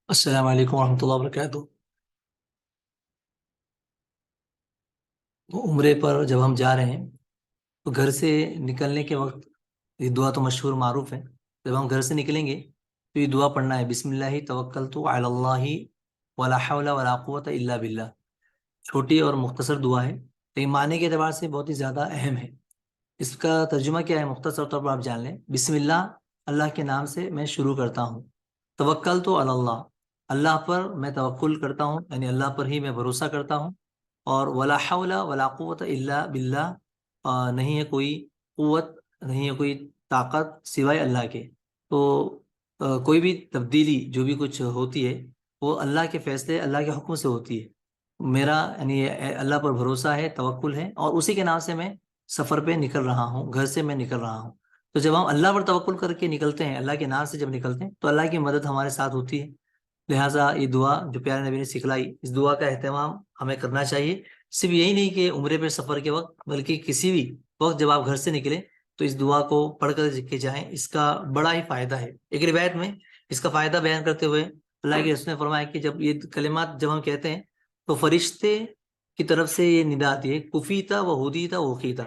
अस्सलाम वालेकुम रहमतुल्लाहि व बरकातुहू। उम्रे पर जब हम जा रहे हैं तो घर से निकलने के वक्त ये दुआ तो मशहूर मारूफ है। जब हम घर से निकलेंगे तो ये दुआ पढ़ना है, बिस्मिल्लाहि तवक्कलतु अलल्लाहि वला हौला वला कुव्वता इल्ला बिल्लाह। छोटी और मुख्तसर दुआ है, लेकिन माने के एतबार से बहुत ही ज़्यादा अहम है। इसका तर्जुमा क्या है, मुख्तसर तौर पर आप जान लें। बिस्मिल्लाह, अल्लाह के नाम से मैं शुरू करता हूँ। तवक्कलतु अलल्लाह, अल्लाह पर मैं तवक्कुल करता हूँ, यानी अल्लाह पर ही मैं भरोसा करता हूँ। और वला हौला वला कुव्वत इल्ला बिल्लाह, नहीं है कोई कुव्वत, नहीं है कोई ताकत सिवाय अल्लाह के। तो कोई भी तब्दीली जो भी कुछ होती है वो अल्लाह के फैसले, अल्लाह के हुक्म से होती है। मेरा यानी अल्लाह पर भरोसा है, तवक्कुल है, और उसी के नाम से मैं सफ़र पे निकल रहा हूँ, घर से मैं निकल रहा हूँ। तो जब हम अल्लाह पर तवक्कुल करके निकलते हैं, अल्लाह के नाम से जब निकलते हैं, तो अल्लाह की मदद हमारे साथ होती है। लिहाजा ये दुआ जो प्यारे नबी ने सिखलाई, इस दुआ का एहतमाम हमें करना चाहिए। सिर्फ यही नहीं कि उम्रे पे सफ़र के वक्त, बल्कि किसी भी वक्त जब आप घर से निकले तो इस दुआ को पढ़ कर के जाएं। इसका बड़ा ही फ़ायदा है। एक रिवायत में इसका फ़ायदा बयान करते हुए अल्लाह के रसूल ने फरमाया कि जब ये कलिमात जब हम कहते हैं तो फरिश्ते की तरफ से ये निदा आती है, कुफीता व हुदीता व वकीता,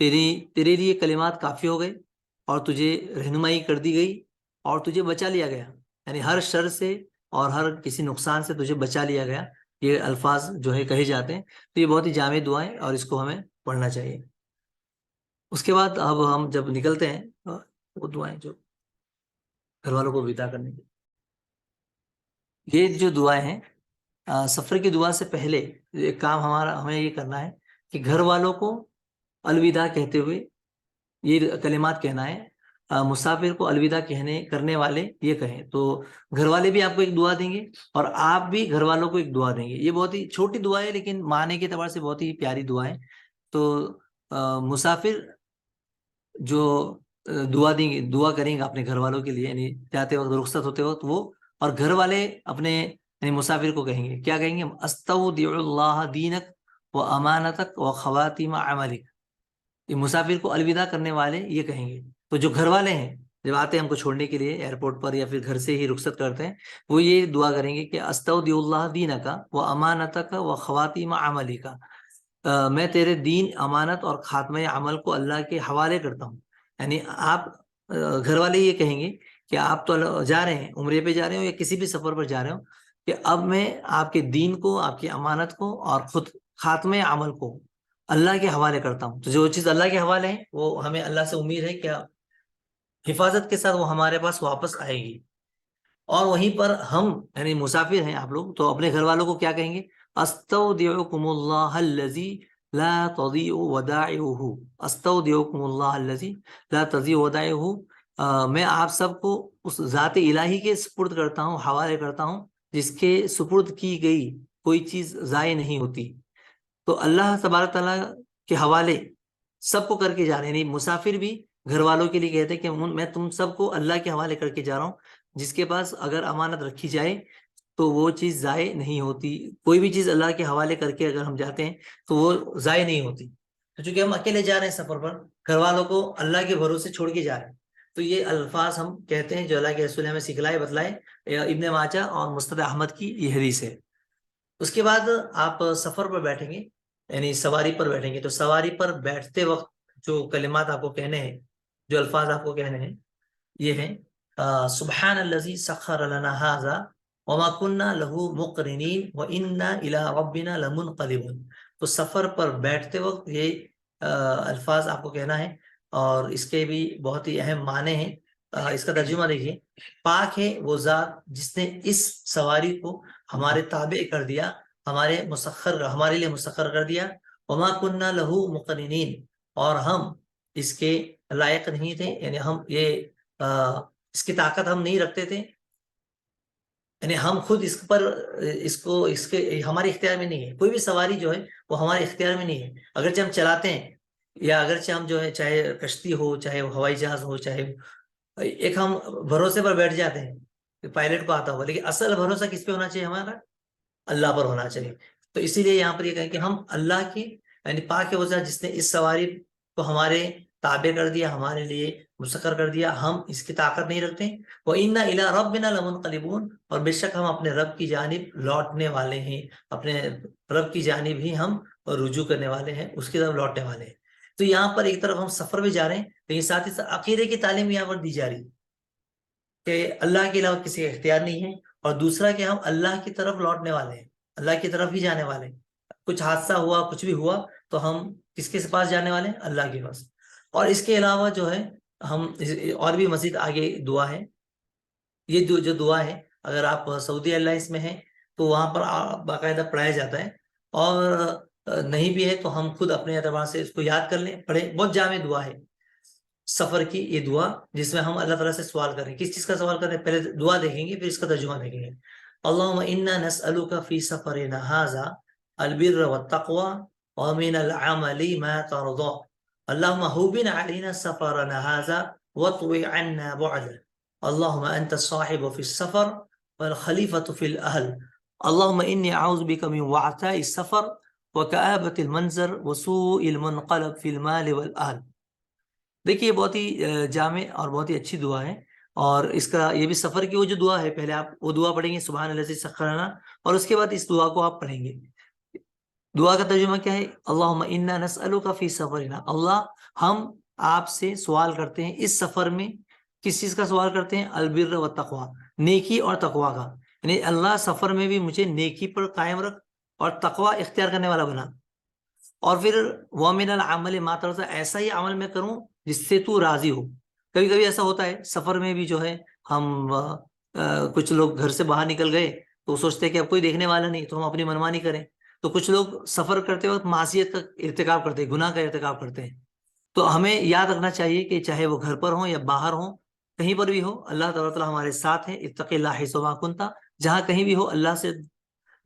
तेरी तेरे लिए कलिमात काफ़ी हो गए और तुझे रहनुमाई कर दी गई और तुझे बचा लिया गया, यानी हर शर से और हर किसी नुकसान से तुझे बचा लिया गया। ये अल्फाज जो है कहे जाते हैं। तो ये बहुत ही जामे दुआएं और इसको हमें पढ़ना चाहिए। उसके बाद अब हम जब निकलते हैं वो दुआएं जो घर वालों को विदा करने की, ये जो दुआएं हैं, सफ़र की दुआ से पहले एक काम हमारा हमें ये करना है कि घर वालों को अलविदा कहते हुए ये कलिमात कहना है। मुसाफिर को अलविदा कहने करने वाले ये कहें तो घर वाले भी आपको एक दुआ देंगे और आप भी घर वालों को एक दुआ देंगे। ये बहुत ही छोटी दुआ है, लेकिन माने के एतबार से बहुत ही प्यारी दुआ है। तो मुसाफिर जो दुआ देंगे, दुआ करेंगे अपने घर वालों के लिए, यानी जाते वक्त, रुखसत होते वक्त वो, और घर वाले अपने यानी मुसाफिर को कहेंगे, क्या कहेंगे, अस्तौदिउल्लाह दीनक व अमानतक व खवातिम अमलिक। ये मुसाफिर को अलविदा करने वाले ये कहेंगे। तो जो घर वाले हैं, जब आते हैं हमको छोड़ने के लिए एयरपोर्ट पर या फिर घर से ही रुखसत करते हैं, वो ये दुआ करेंगे कि अस्तौदिउल्लाह दीनका व अमानतक व खवातिम अमलिका, मैं तेरे दीन, अमानत और खात्मे अमल को अल्लाह के हवाले करता हूँ। यानी आप घर वाले ये कहेंगे कि आप तो जा रहे हैं, उम्रे पे जा रहे हो या किसी भी सफर पर जा रहे हो, कि अब मैं आपके दीन को, आपकी अमानत को और खुद खात्मे अमल को अल्लाह के हवाले करता हूँ। तो जो चीज़ अल्लाह के हवाले है वो हमें अल्लाह से उम्मीद है कि हिफाजत के साथ वो हमारे पास वापस आएगी। और वहीं पर हम यानी मुसाफिर हैं आप लोग, तो अपने घर वालों को क्या कहेंगे, अस्तौदिउकुमुल्लाहल्लज़ी ला तज़ीउ वदाइहु, अस्तौदिउकुमुल्लाहल्लज़ी ला तज़ीउ वदाइहु, मैं आप सबको उस ज़ात इलाही के सुपुर्द करता हूँ, हवाले करता हूँ, जिसके सुपुर्द की गई कोई चीज़ ज़ाय नहीं होती। तो अल्लाह तबारक ताला के हवाले सबको करके जा रहे हैं। यानी मुसाफिर भी घर वालों के लिए कहते हैं कि मैं तुम सबको अल्लाह के हवाले करके जा रहा हूँ, जिसके पास अगर अमानत रखी जाए तो वो चीज़ ज़ाय नहीं होती। कोई भी चीज़ अल्लाह के हवाले करके अगर हम जाते हैं तो वो ज़ाय नहीं होती। तो चूंकि हम अकेले जा रहे हैं सफ़र पर, घर वालों को अल्लाह के भरोसे छोड़ के जा रहे हैं, तो ये अल्फाज हम कहते हैं जो अल्लाह के रसूल ने हमें सिखलाए, बतलाए। इब्ने माजा और मुस्तद अहमद की ये हदीस है। उसके बाद आप सफ़र पर बैठेंगे, यानी सवारी पर बैठेंगे, तो सवारी पर बैठते वक्त जो कलिमात आपको कहने हैं, जो अल्फाज आपको कहने हैं, ये है, सुबहान अल्लज़ी सख्खर लना हाज़ा वमा कुन्ना लहू मुक़रिनीन व इन्ना इला रब्बिना लमुनक़लिबून। तो सफ़र पर बैठते वक्त ये अल्फाज आपको कहना है, और इसके भी बहुत ही अहम माने हैं। इसका तर्जुमा देखिए, पाक है वो ज़ात जिसने इस सवारी को हमारे ताबे कर दिया, हमारे लिए मुसख्खर कर दिया। वमा कुन्ना लहू मुक़रिनीन, और हम इसके लायक नहीं थे, यानी हम ये इसकी ताकत हम नहीं रखते थे, यानी हम खुद इस पर इसको इसके हमारे इख्तियार में नहीं है। कोई भी सवारी जो है वो हमारे इख्तियार में नहीं है। अगरचे हम चलाते हैं, या अगरचे हम जो है, चाहे कश्ती हो, चाहे हवाई जहाज हो, चाहे एक हम भरोसे पर बैठ जाते हैं कि पायलट को आता होगा, लेकिन असल भरोसा किस पे होना चाहिए, हमारा अल्लाह पर होना चाहिए। तो इसीलिए यहाँ पर ये कहें कि हम अल्लाह की यानी पाक है वो ज़ात जिसने इस सवारी को हमारे ताबे कर दिया, हमारे लिए मुसक्कर कर दिया, हम इसकी ताकत नहीं रखते। व इन्ना इला रब्बिना लमुनक़लिबून, और बेशक हम अपने रब की जानिब लौटने वाले हैं, अपने रब की जानिब ही हम रुजू करने वाले हैं, उसकी तरफ लौटने वाले हैं। तो यहाँ पर एक तरफ हम सफर में जा रहे हैं, लेकिन साथ ही साथ अकीदे की तालीम यहाँ पर दी जा रही है कि अल्लाह के अलावा किसी का इख्तियार नहीं है, और दूसरा कि हम अल्लाह की तरफ लौटने वाले हैं, अल्लाह की तरफ ही जाने वाले हैं। कुछ हादसा हुआ, कुछ भी हुआ, तो हम किसके पास जाने वाले हैं? अल्लाह के पास। और इसके अलावा जो है हम और भी मजीद आगे दुआ है। ये जो दुआ है, अगर आप सऊदी एयरलाइंस में हैं तो वहां पर बाकायदा पढ़ाया जाता है, और नहीं भी है तो हम खुद अपने एतबार से इसको याद कर लें, पढ़े। बहुत जामे दुआ है सफर की, ये दुआ, जिसमें हम अल्लाह ताला से सवाल करें। किस चीज का सवाल करें? पहले दुआ देखेंगे, फिर इसका तर्जुमा देखेंगे। अल्लाहुम्मा इन्ना नसअलुका फी सफरिना हाज़ा अल-बिर्र वत-तक़वा व मिनल अमली मा तर्दा। अल्लाहुम्मा हुव्विन अलैना सफरना हाज़ा वत्वी अन्ना बु'दा। अल्लाहुम्मा अंता साहिबु फिस सफर वल खलीफतु फिल अहल। अल्लाहुम्मा इन्नी अऊज़ु बिका मिन वअताइस सफर व कआबतिल मंज़र व सूइल मुनक़लब फिल माल वल अहल। देखिए, बहुत ही जामे और बहुत ही अच्छी दुआ है। और इसका ये भी सफर की वो जो दुआ है, पहले आप वो दुआ पढ़ेंगे सुबहान अल्लज़ी सख्खरना, और उसके बाद इस दुआ को आप पढ़ेंगे। दुआ का तर्जुमा क्या है? अल्लाहुम्मा इन्ना नसअलुका फी सफरिना, अल्लाह हम आपसे सवाल करते हैं इस सफर में। किस चीज का सवाल करते हैं? अलबिर्र व तकवा, नेकी और तकवा का। यानी अल्लाह सफर में भी मुझे नेकी पर कायम रख और तकवा इख्तियार करने वाला बना। और फिर वमिनल अमल मा तरज़ा, ऐसा ही अमल मैं करूं जिससे तू राजी हो। कभी कभी ऐसा होता है सफर में भी जो है, हम कुछ लोग घर से बाहर निकल गए तो सोचते हैं कि अब कोई देखने वाला नहीं, तो हम अपनी मनमानी करें। तो कुछ लोग सफर करते वक्त मासियत का इर्तिकाब करते हैं, गुनाह का इर्तिकाब करते हैं। तो हमें याद रखना चाहिए कि चाहे वो घर पर हो या बाहर हो, कहीं पर भी हो, अल्लाह ताला हमारे साथ है। इत्तक़िल्लाह हैसुमा कुन्ता, जहां कहीं भी हो अल्लाह से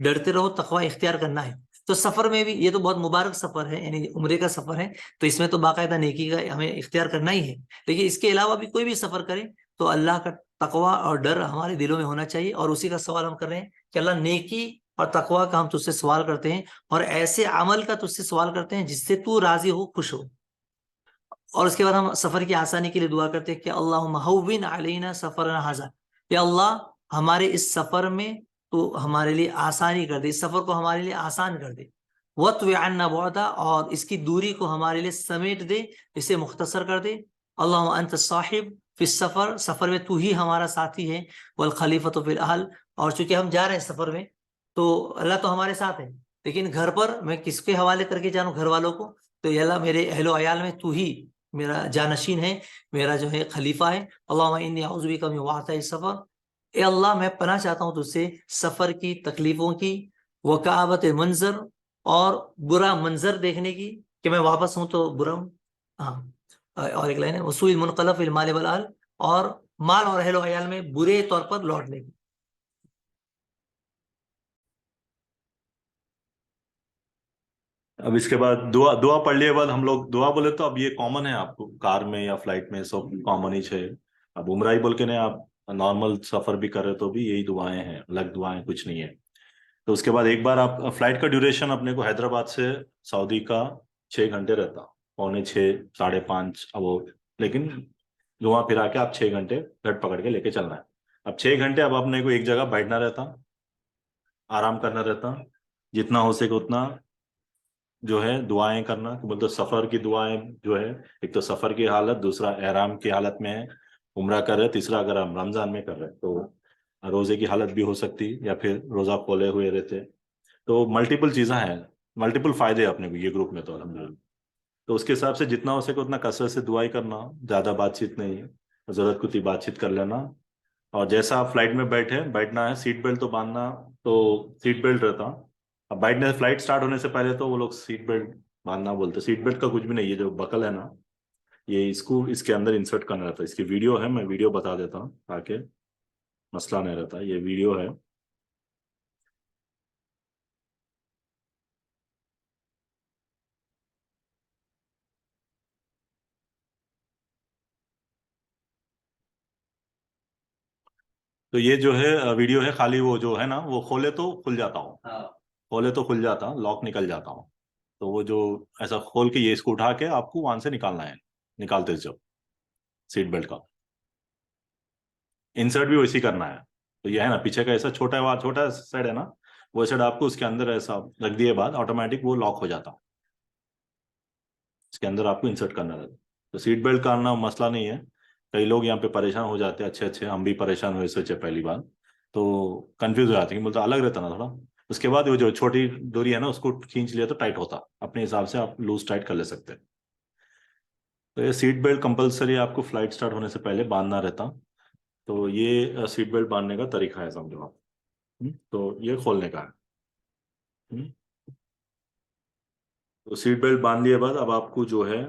डरते रहो, तकवा इख्तियार करना है। तो सफर में भी ये तो बहुत मुबारक सफर है, यानी उम्रे का सफर है, तो इसमें तो बाकायदा नेकी का हमें इख्तियार करना ही है। लेकिन इसके अलावा भी कोई भी सफर करे तो अल्लाह का तकवा और डर हमारे दिलों में होना चाहिए। और उसी का सवाल हम कर रहे हैं कि अल्लाह, नेकी और तकवा का हम तुझसे सवाल करते हैं, और ऐसे अमल का तुझसे सवाल करते हैं जिससे तू राजी हो, खुश हो। और उसके बाद हम सफर की आसानी के लिए दुआ करते हैं कि अल्लाहुम्मा हव्विन अलैना सफरना हाज़ा, या अल्लाह हमारे इस सफर में तो हमारे लिए आसानी कर दे, इस सफर को हमारे लिए आसान कर दे। वत्वी अन्ना बुअदा, और इसकी दूरी को हमारे लिए समेट दे, इसे मुख्तसर कर दे। अल्लाहुम्मा अंत साहिब फिस सफर, सफर में तू ही हमारा साथी है। वल खलीफतु फिल अहल, और चूंकि हम जा रहे हैं सफर में तो अल्लाह तो हमारे साथ है, लेकिन घर पर मैं किसके हवाले करके जानूं? घर वालों को। तो या अल्लाह, मेरे अहलो अयाल में तू ही मेरा जानशीन है, मेरा जो है खलीफा है। अल्लाहुम्मा इन्नी अऊज़ु बिका मिन वअताइ सफर, ए अल्लाह मैं पनाह चाहता हूँ तुझसे सफर की तकलीफों की, वकाबत मंजर, और बुरा मंजर देखने की, कि मैं वापस हूं तो बुरा हूं। हाँ, और एक लाइन है वसूल मुनक़लब फिल माल वल अहल, और माल और अहलो अयाल में बुरे तौर पर लौटने की। अब इसके बाद दुआ दुआ पढ़ लिए बाद हम लोग दुआ बोले तो अब ये कॉमन है, आपको कार में या फ्लाइट में सब कॉमन ही है। अब उम्रा ही बोल के नहीं, आप नॉर्मल सफर भी कर रहे तो भी यही दुआएं हैं, अलग दुआएं कुछ नहीं है। तो उसके बाद एक बार आप फ्लाइट का ड्यूरेशन अपने को हैदराबाद से सऊदी का 6 घंटे रहता, पौने 6, 5:30 अब वो, लेकिन घुमा फिरा के आप 6 घंटे फ्लाइट पकड़ के लेके चलना है। अब 6 घंटे अब अपने को एक जगह बैठना रहता, आराम करना रहता, जितना हो सके उतना जो है दुआएं करना। तो बोलते सफर की दुआएं जो है, एक तो सफर की हालत, दूसरा एहराम की हालत में है, उम्रा कर रहे, तीसरा अगर हम रमजान में कर रहे तो रोजे की हालत भी हो सकती, या फिर रोजा खोले हुए रहते। तो मल्टीपल चीज़ें हैं, मल्टीपल फायदे हैं अपने को ये ग्रुप में, तो अल्हम्दुलिल्लाह। तो उसके हिसाब से जितना हो सके उतना कसरत से दुआई करना, ज़्यादा बातचीत नहीं, ज़रूरत कुछ बातचीत कर लेना। और जैसा आप फ्लाइट में बैठे बैठना है, सीट बेल्ट तो बांधना, तो सीट बेल्ट रहता। अब बैठने से फ्लाइट स्टार्ट होने से पहले तो वो लोग सीट बेल्ट बांधना बोलते, सीट बेल्ट का कुछ भी नहीं, ये जो बकल है ना, ये इसको इसके अंदर इंसर्ट करना रहता है। इसकी वीडियो है, मैं वीडियो बता देता हूँ ताकि मसला नहीं रहता। ये वीडियो है। तो ये जो है वीडियो है, खाली वो जो है ना, वो खोले तो खुल जाता हूँ, खोले तो खुल जाता, लॉक निकल जाता हूँ। तो वो जो ऐसा खोल के ये इसको उठा के आपको वहां से निकालना है, निकालते जाओ। सीट बेल्ट का। इंसर्ट भी वैसे ही करना है। तो ये है ना, पीछे का ऐसा छोटा साइड है ना, वो साइड आपको उसके अंदर ऐसा रख दिए बाद ऑटोमेटिक वो लॉक हो जाता, इसके अंदर आपको इंसर्ट करना रहता। तो सीट बेल्ट का ना मसला नहीं है। कई लोग यहाँ पे परेशान हो जाते हैं, अच्छे अच्छे, हम भी परेशान हुए सोचे पहली बार, तो कंफ्यूज हो जाते हैं, बोलते अलग रहता ना थोड़ा। उसके बाद वो जो छोटी डोरी है ना, उसको खींच लिया तो टाइट होता, अपने हिसाब से आप लूज टाइट कर ले सकते हैं। तो ये सीट बेल्ट कंपलसरी आपको फ्लाइट स्टार्ट होने से पहले बांधना रहता। तो ये सीट बेल्ट बांधने का तरीका है, समझो आप। तो ये खोलने का है। हम्म, तो सीट बेल्ट बांध लिए बाद अब आपको जो है,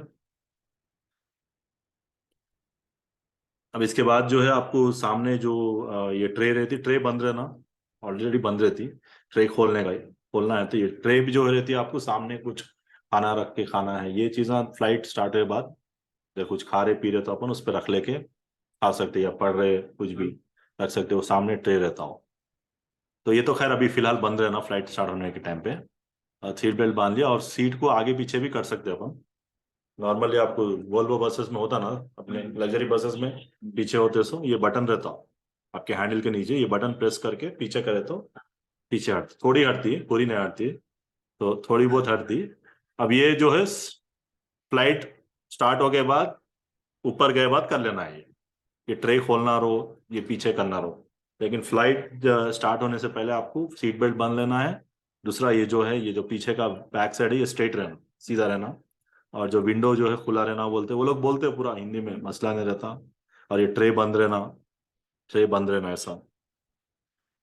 अब इसके बाद जो है आपको सामने जो ये ट्रे रहती, ट्रे बंद रहना, ऑलरेडी बंद रहती। ट्रे खोलने का ही खोलना है, तो ये ट्रे भी जो रहती है आपको सामने कुछ खाना रख के खाना है, ये चीज़ें फ्लाइट स्टार्ट हुए बाद या कुछ खा रहे पी रहे तो अपन उस पर रख लेके खा सकते हैं, या पढ़ रहे कुछ भी रख सकते हो, सामने ट्रे रहता हो। तो ये तो खैर अभी फिलहाल बंद रहना फ्लाइट स्टार्ट होने के टाइम पे। सीट बेल्ट बांध लिया, और सीट को आगे पीछे भी कर सकते हैं अपन। नॉर्मली आपको वोल्वो बसेस में होता ना, अपने लग्जरी बसेस में पीछे होते सो ये बटन रहता आपके हैंडल के नीचे, ये बटन प्रेस करके पीछे करे तो पीछे हट, थोड़ी हटती है, पूरी नहीं हटती है, तो थोड़ी बहुत हटती है। अब ये जो है फ्लाइट स्टार्ट हो गए बाद, ऊपर गए बाद कर लेना है ये ट्रे खोलना रो, ये पीछे करना रो। लेकिन फ्लाइट स्टार्ट होने से पहले आपको सीट बेल्ट बांध लेना है। दूसरा ये जो है, ये जो पीछे का बैक साइड है, ये स्ट्रेट रहना, सीधा रहना। और जो विंडो जो है खुला रहना बोलते हैं, वो लोग बोलते हैं पूरा हिंदी में, मसला नहीं रहता। और ये ट्रे बंद रहना, ट्रे बंद रहना ऐसा।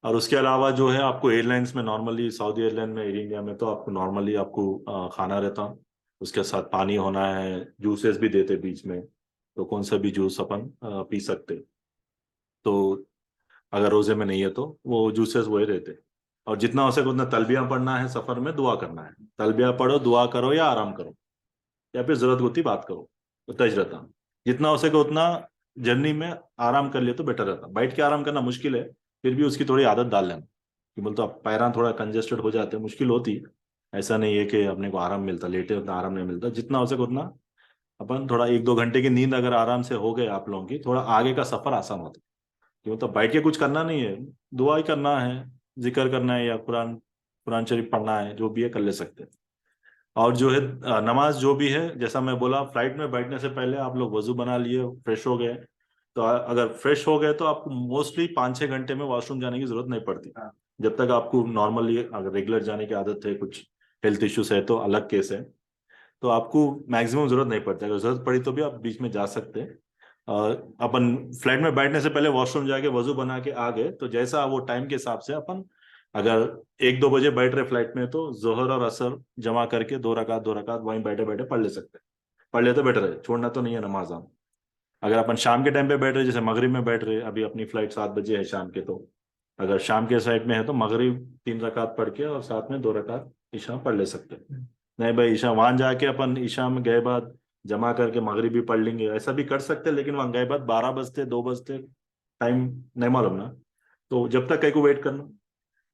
और उसके अलावा जो है आपको एयरलाइंस में नॉर्मली, सऊदी एयरलाइन में, एयर इंडिया में तो आपको नॉर्मली आपको खाना रहता, उसके साथ पानी होना है, जूसेस भी देते बीच में, तो कौन सा भी जूस अपन पी सकते। तो अगर रोजे में नहीं है तो वो जूसेस वही रहते। और जितना हो सके उतना तलबिया पढ़ना है, सफर में दुआ करना है, तलबिया पढ़ो, दुआ करो, या आराम करो, या फिर जरूरत होती बात करो, तो तेज रहता। जितना हो सके उतना जर्नी में आराम कर लिए तो बेटर रहता। बैठ के आराम करना मुश्किल है, फिर भी उसकी थोड़ी आदत डाल लेना, कि बोलते अब पैरां थोड़ा कंजेस्टेड हो जाते हैं, मुश्किल होती है। ऐसा नहीं है कि अपने को आराम मिलता, लेटे उतना आराम नहीं मिलता। जितना हो सके उतना अपन थोड़ा 1-2 घंटे की नींद अगर आराम से हो गए आप लोगों की, थोड़ा आगे का सफर आसान होता है। क्यों, तो बैठ के कुछ करना नहीं है, दुआ ही करना है, जिक्र करना है, या कुरान कुरान शरीफ पढ़ना है, जो भी है कर ले सकते हैं। और जो है नमाज जो भी है, जैसा मैं बोला, फ्लाइट में बैठने से पहले आप लोग वजू बना लिए, फ्रेश हो गए, तो अगर फ्रेश हो गए तो आपको मोस्टली 5-6 घंटे में वॉशरूम जाने की जरूरत नहीं पड़ती। जब तक आपको नॉर्मली अगर रेगुलर जाने की आदत है, कुछ हेल्थ इश्यूज है तो अलग केस है, तो आपको मैक्सिमम जरूरत नहीं पड़ती। अगर जरूरत पड़ी तो भी आप बीच में जा सकते हैं। और अपन फ्लाइट में बैठने से पहले वॉशरूम जाके वजू बना के आ गए, तो जैसा वो टाइम के हिसाब से अपन, अगर 1-2 बजे बैठ रहे फ्लाइट में, तो जोहर और असर जमा करके 2 रकात वहीं बैठे बैठे पढ़ ले सकते हैं। पढ़ ले तो बेटर है, छोड़ना तो नहीं है नमाज हम। अगर अपन शाम के टाइम पे बैठ रहे, जैसे मगरिब में बैठ रहे, अभी अपनी फ्लाइट 7 बजे है शाम के, तो अगर शाम के साइड में है तो मगरिब 3 रकात पढ़ के और साथ में 2 रकात ईशा पढ़ ले सकते हैं। नहीं भाई, ईशा वहां जाके अपन ईशा में गए बाद जमा करके मगरिब भी पढ़ लेंगे, ऐसा भी कर सकते हैं, लेकिन वहां गए बाद 12 बजते, 2 बजते, टाइम नहीं मालूम ना, तो जब तक कहीं को वेट करना।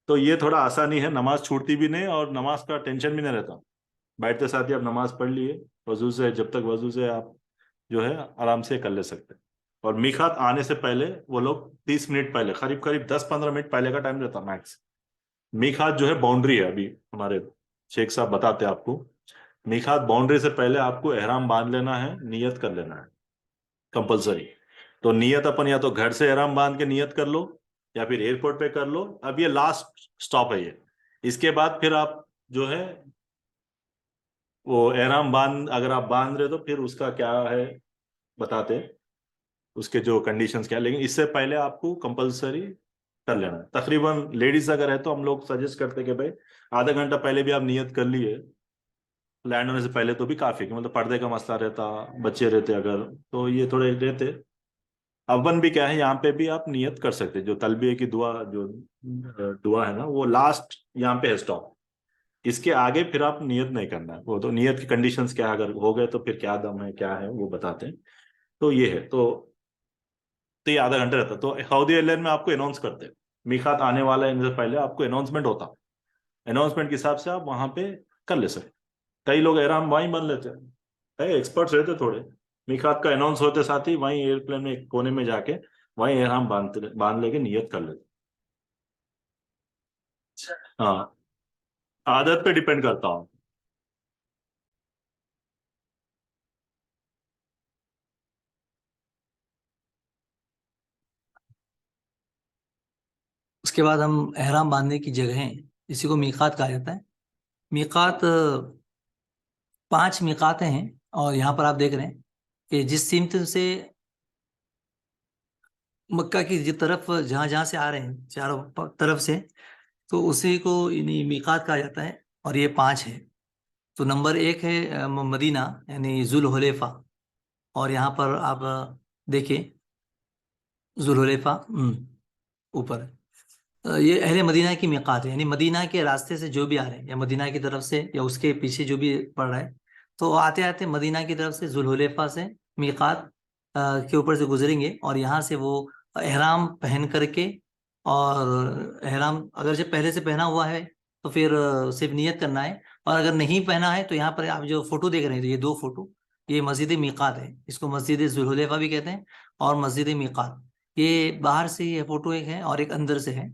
तो ये थोड़ा आसानी है, नमाज छूटती भी नहीं और नमाज का टेंशन भी नहीं रहता। बैठते साथ ही आप नमाज पढ़ लिए वजू से, जब तक वजू से आप जो है आराम से कर ले सकते हैं। और मीकात आने से पहले वो लोग 30 मिनट पहले, करीब करीब 10-15 मिनट पहले का टाइम रहता मैक्स। मीकात जो है बाउंड्री है, अभी हमारे शेख साहब बताते हैं आपको। मीकात बाउंड्री से पहले आपको एहराम बांध लेना है, नियत कर लेना है कंपलसरी। तो नियत अपन या तो घर से एहराम बांध के नियत कर लो, या फिर एयरपोर्ट पे कर लो। अब ये लास्ट स्टॉप है ये, इसके बाद फिर आप जो है वो एहराम बांध, अगर आप बांध रहे हो तो फिर उसका क्या है बताते, उसके जो कंडीशंस क्या है, लेकिन इससे पहले आपको कंपलसरी कर लेना है। तकरीबन लेडीज अगर है तो हम लोग सजेस्ट करते हैं कि भाई आधा घंटा पहले भी आप नियत कर लिए लैंड होने से पहले तो भी काफी, कि मतलब पर्दे का मसला रहता, बच्चे रहते अगर, तो ये थोड़े रहते। अवन भी क्या है, यहाँ पे भी आप नियत कर सकते हैं, जो तलबिया की दुआ, जो दुआ है ना, वो लास्ट यहाँ पे है स्टॉप। इसके आगे फिर आप नियत नहीं करना है, वो तो नियत की कंडीशंस क्या है, अगर हो गए तो फिर क्या दम है क्या है वो बताते हैं। तो ये है, तो ये आधा घंटा रहता। तो सऊदी एयरलाइन में आपको अनाउंस करते हैं मीकात आने वाला है, इनसे पहले आपको अनाउंसमेंट होता, अनाउंसमेंट के हिसाब से आप वहां पे कर ले सकते। कई लोग एहराम वहीं बन लेते हैं, एक्सपर्ट्स रहते थोड़े, मीकात का अनाउंस होते साथ ही वहीं एयरप्लेन में एक कोने में जाके वहीं एहराम बांध लेके नियत कर लेते। हाँ, आदत पे डिपेंड करता हूँ। उसके बाद हम एहराम बांधने की जगहें, इसी को मीकात कहा जाता है। मीकात 5 मीकातें हैं। और यहाँ पर आप देख रहे हैं कि जिस सिमत से मक्का की जिस तरफ जहाँ जहाँ से आ रहे हैं चारों तरफ से, तो उसी को इन्हीं मीकात कहा जाता है। और ये 5 है। तो नंबर 1 है मदीना, यानी जुल हुलैफा। और यहाँ पर आप देखिए जुल हुलैफा ऊपर ये अहले मदीना की मीकात है, यानी मदीना के रास्ते से जो भी आ रहे हैं या मदीना की तरफ से या उसके पीछे जो भी पड़ रहा है, तो आते आते मदीना की तरफ से जुल्हुलैफा से मीकात के ऊपर से गुजरेंगे। और यहाँ से वो एहराम पहन करके, और एहराम अगर जब पहले से पहना हुआ है तो फिर सिर्फ नियत करना है। और अगर नहीं पहना है तो यहाँ पर आप जो फोटो देख रहे हैं, तो ये 2 फोटो, ये मस्जिद मीकात है। इसको मस्जिद जुल्हुलैफा भी कहते हैं और मस्जिद मीकात। ये बाहर से ये फोटो एक है और एक अंदर से है।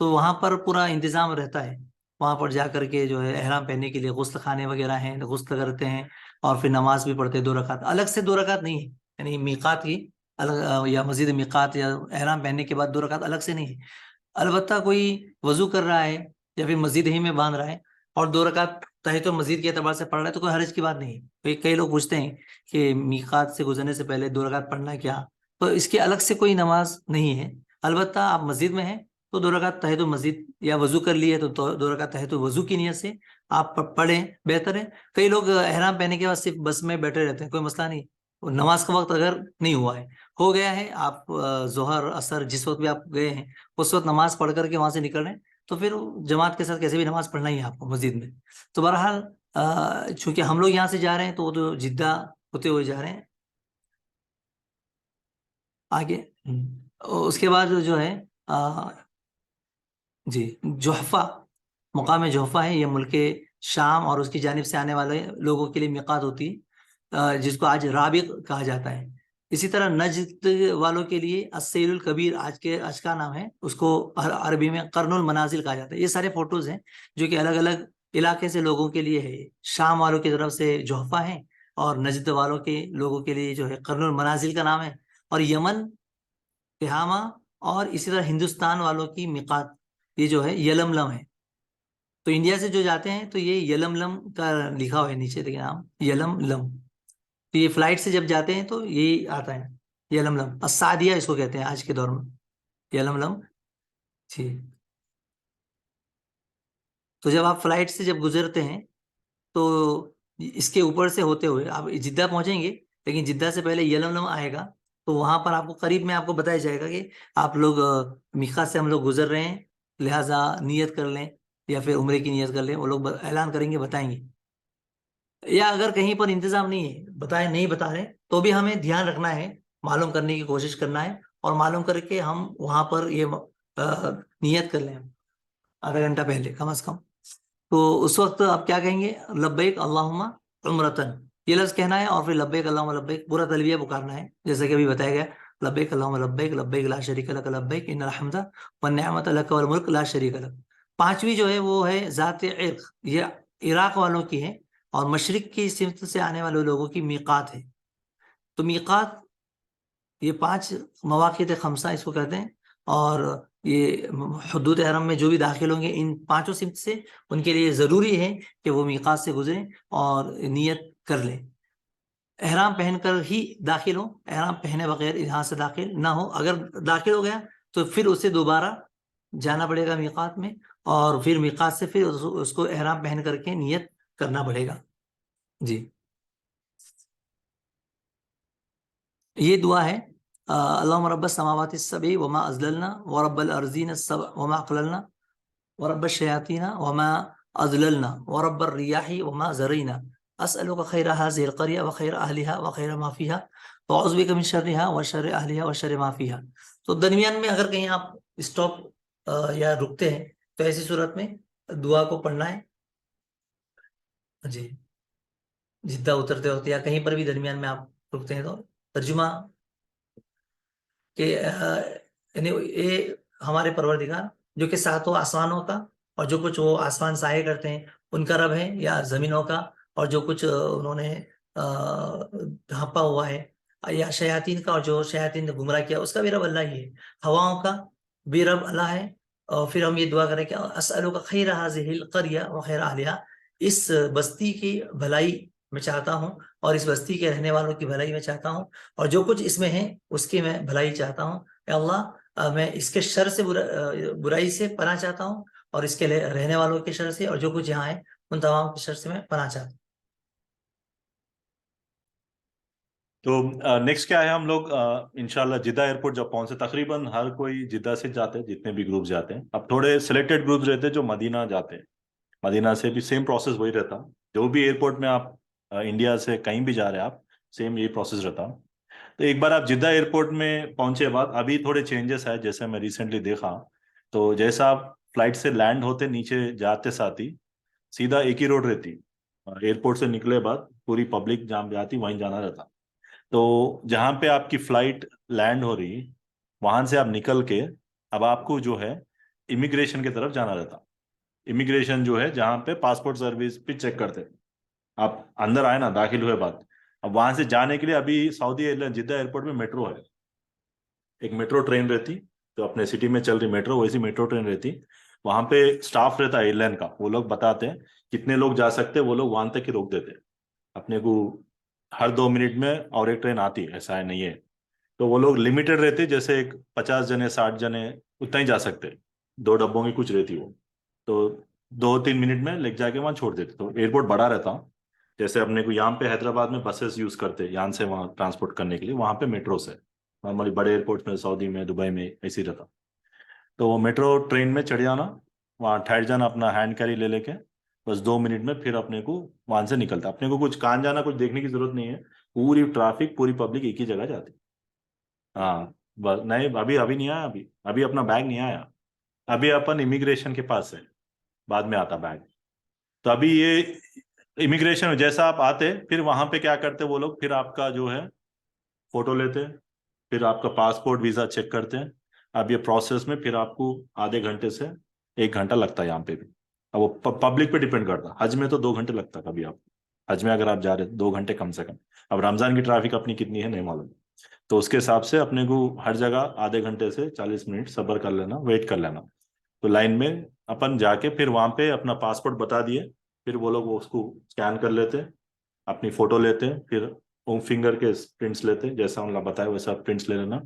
तो वहां पर पूरा इंतजाम रहता है। वहां पर जा करके जो है एहराम पहनने के लिए गुस्ल खाने वगैरह हैं, तो गुस्ल करते हैं। और फिर नमाज भी पढ़ते हैं 2 रकात, अलग से 2 रकात नहीं है। यानी मीकात की अलग या मस्जिद मीकात या एहराम पहनने के बाद 2 रकात अलग से नहीं है। अलबत्ता कोई वजू कर रहा है या फिर मस्जिद ही में बांध रहा है और 2 रकात तहियतुल मस्जिद के एतबार से पढ़ रहा है, तो कोई हर्ज की बात नहीं है। कई लोग पूछते हैं कि मीकात से गुजरने से पहले 2 रकात पढ़ना है क्या, तो इसकी अलग से कोई नमाज नहीं है। अलबत्ता आप मस्जिद में हैं तो 2 रकात तहियतुल मस्जिद, या वजू कर लिए तो 2 रकात तहियतुल वजू की नियत से आप पढ़ें, बेहतर है। कई लोग एहराम पहनने के बाद सिर्फ बस में बैठे रहते हैं, कोई मसला नहीं। नमाज का वक्त अगर नहीं हुआ है, हो गया है, आप जोहर असर जिस वक्त भी आप गए हैं उस वक्त नमाज पढ़ करके वहां से निकल रहे हैं, तो फिर जमात के साथ कैसे भी नमाज पढ़ना ही है आपको मस्जिद में। तो बहरहाल चूंकि हम लोग यहाँ से जा रहे हैं तो वो तो जिद्दा होते हुए जा रहे हैं आगे। और उसके बाद जो है अ, जी, जोहफा, मुकाम जोहफा है, ये मुल्क शाम और उसकी जानिब से आने वाले लोगों के लिए मिकात होती है, जिसको आज राबिग कहा जाता है। इसी तरह नजद वालों के लिए अस्सैलुल कबीर आज का नाम है, उसको अरबी में कर्नुल मनाजिल कहा जाता है। ये सारे फोटोज हैं जो कि अलग अलग इलाके से लोगों के लिए है। शाम वालों की तरफ से जोहफा है, और नजद वालों के लोगों के लिए जो है कर्नुल मनाजिल का नाम है। और यमन, तिहामा, और इसी तरह हिंदुस्तान वालों की मिकात ये जो है यलमलम है। तो इंडिया से जो जाते हैं तो ये यलमलम का लिखा हुआ है नीचे, देखिए नाम यलमलम। तो ये फ्लाइट से जब जाते हैं तो ये आता है यलमलम, सादिया इसको कहते हैं आज के दौर में, यलमलम। जी। तो जब आप फ्लाइट से जब गुजरते हैं तो इसके ऊपर से होते हुए आप जिद्दा पहुंचेंगे, लेकिन जिद्दा से पहले यलमलम आएगा। तो वहां पर आपको करीब में आपको बताया जाएगा कि आप लोग मीका से हम लोग गुजर रहे हैं, लिहाजा नियत कर लें या फिर उम्रे की नियत कर लें। वो लोग ऐलान करेंगे, बताएंगे। या अगर कहीं पर इंतजाम नहीं है, बताए नहीं बता रहे, तो भी हमें ध्यान रखना है, मालूम करने की कोशिश करना है, और मालूम करके हम वहां पर ये नियत कर लें आधा घंटा पहले कम से कम। तो उस वक्त आप क्या कहेंगे? लब्बैक अल्लाहुम्मा उम्रतन, ये लफ्ज कहना है, और फिर लब्बैक अल्लाहुम्मा लब्बैक पूरा तलबिया पुकारना है, जैसे कि अभी बताया गया। लब्बैक अल्लाहुम्मा लब्बैक, लब्बैक ला शरीका लक लब्बैक इन्नल हम्दा वन निअमत लक वल मुल्क ला शरीका लक। पांचवी जो है वो है ज़ात इर्क, ये इराक वालों की है, और मशरिक की सिमत से आने वाले लोगों की मीकात है। तो मीकात, ये 5 मवाक़ित खमसा इसको कहते हैं। और ये हुदूद हरम में जो भी दाखिल होंगे इन 5 सिमत से, उनके लिए ज़रूरी है कि वो मीकात से गुजरें और नियत कर लें। एहराम पहनकर ही दाखिल हो, एहराम पहने बगैर यहाँ से दाखिल ना हो। अगर दाखिल हो गया तो फिर उसे दोबारा जाना पड़ेगा मीकात में, और फिर मीकात से फिर उसको एहराम पहन करके नियत करना पड़ेगा। जी, ये दुआ है। अल्लाहुम्मा रब्बस समावाति सबई वमा अज़ललना व रब्बल अर्ज़ीन सब वमा अक़ललना व रब्बश शयातीना वमा अज़ललना व रब्बर रियाही वमा ज़रईना अस्अलुका खैर हाज़िहिल क़रिया व खैर अहलिहा व खैर मा फ़ीहा व अऊज़ु बिका मिन शर्रिहा व शर्रि अहलिहा व शर्रि मा फ़ीहा। तो दरमियान में अगर कहीं आप स्टॉप या रुकते हैं तो ऐसी सूरत में दुआ को पढ़ना है। जी, जिद्दा उतरते वक्त या कहीं पर भी दरमियान में आप रुकते हैं तो तर्जुमा कि यानी ये हमारे परवरदिगार जो कि सातों आसमानों का और जो कुछ वो आसमान साए करते हैं उनका रब है, या जमीनों का और जो कुछ उन्होंने ढांपा हुआ है, या शयातीन का और जो शयातीन ने गुमराह किया उसका भी रब अल्लाह ही है, हवाओं का भी रब अल्लाह है। और फिर हम ये दुआ करें कि असअलुका खैर हाज़िहिल क़रिया व खैर अहलिहा, इस बस्ती की भलाई मैं चाहता हूँ और इस बस्ती के रहने वालों की भलाई मैं चाहता हूँ, और जो कुछ इसमें है उसकी मैं भलाई चाहता हूँ। या अल्लाह, मैं इसके शर से बुराई से पनाह चाहता हूँ, और इसके रहने वालों के शर से और जो कुछ यहाँ है उन तमाम के शर से मैं पनाह चाहता हूँ। तो नेक्स्ट क्या है, हम लोग इंशाल्लाह जिद्दा एयरपोर्ट जब पहुंचे, तकरीबन हर कोई जिद्दा से जाते हैं, जितने भी ग्रुप जाते हैं। अब थोड़े सिलेक्टेड ग्रुप रहते हैं जो मदीना जाते हैं, मदीना से भी सेम प्रोसेस वही रहता। जो भी एयरपोर्ट में आप इंडिया से कहीं भी जा रहे हैं आप, सेम यही प्रोसेस रहता। तो एक बार आप जिद्दा एयरपोर्ट में पहुंचे बाद, अभी थोड़े चेंजेस है जैसे मैं रिसेंटली देखा। तो जैसा आप फ्लाइट से लैंड होते नीचे जाते साथ ही सीधा एक ही रोड रहती, एयरपोर्ट से निकले बाद पूरी पब्लिक जहाँ जाती वहीं जाना रहता। तो जहाँ पे आपकी फ्लाइट लैंड हो रही, वहां से आप निकल के अब आपको जो है इमिग्रेशन की तरफ जाना रहता। इमिग्रेशन जो है जहाँ पे पासपोर्ट सर्विस भी चेक करते हैं। आप अंदर आए ना, दाखिल हुए बाद, अब वहां से जाने के लिए अभी सऊदी एयरलाइन जिद्दा एयरपोर्ट में मेट्रो है, एक मेट्रो ट्रेन रहती। तो अपने सिटी में चल रही मेट्रो वैसी मेट्रो ट्रेन रहती। वहां पे स्टाफ रहता है एयरलाइन का, वो लोग बताते हैं कितने लोग जा सकते हैं, वो लोग वहां तक ही रोक देते हैं अपने को। हर 2 मिनट में और एक ट्रेन आती है, ऐसा है नहीं है। तो वो लोग लिमिटेड रहते, जैसे एक 50 जने 60 जने उतना ही जा सकते, 2 डब्बों की कुछ रहती वो। तो 2-3 मिनट में लेके जाके वहाँ छोड़ देते। तो एयरपोर्ट बड़ा रहता। जैसे अपने को यहाँ पे हैदराबाद में बसेस यूज करते हैं यहाँ से वहाँ ट्रांसपोर्ट करने के लिए, वहाँ पे मेट्रो से नॉर्मली बड़े एयरपोर्ट में सऊदी में दुबई में ऐसे ही रहता। तो वो मेट्रो ट्रेन में चढ़ जाना, वहाँ ठहर जाना, अपना हैंड कैरी ले लेके बस 2 मिनट में फिर अपने को वहां से निकलता। अपने को कुछ कहाँ जाना कुछ देखने की जरूरत नहीं है, पूरी ट्रैफिक पूरी पब्लिक एक ही जगह जाती। हाँ, बस नहीं, अभी अभी नहीं आया, अभी अभी अपना बैग नहीं आया। अभी अपन इमिग्रेशन के पास है, बाद में आता बैग। तो अभी ये इमिग्रेशन जैसा आप आते फिर वहां पे क्या करते वो लोग, फिर आपका जो है फोटो लेते हैं, फिर आपका पासपोर्ट वीजा चेक करते हैं। अब ये प्रोसेस में फिर आपको आधे घंटे से 1 घंटा लगता है यहाँ पे भी। अब वो पब्लिक पे डिपेंड करता है। हज में तो 2 घंटे लगता है कभी आप, हज में अगर आप जा रहे हैं 2 घंटे कम से कम। अब रमजान की ट्रैफिक अपनी कितनी है नहीं मालूम। तो उसके हिसाब से अपने को हर जगह आधे घंटे से 40 मिनट सब्र कर लेना, वेट कर लेना। तो लाइन में अपन जाके फिर वहां पे अपना पासपोर्ट बता दिए, फिर वो लोग वो उसको स्कैन कर लेते हैं, अपनी फोटो लेते हैं, फिर वो फिंगर के प्रिंट्स लेते हैं, जैसा उन्होंने बताया वैसा प्रिंट्स ले लेना।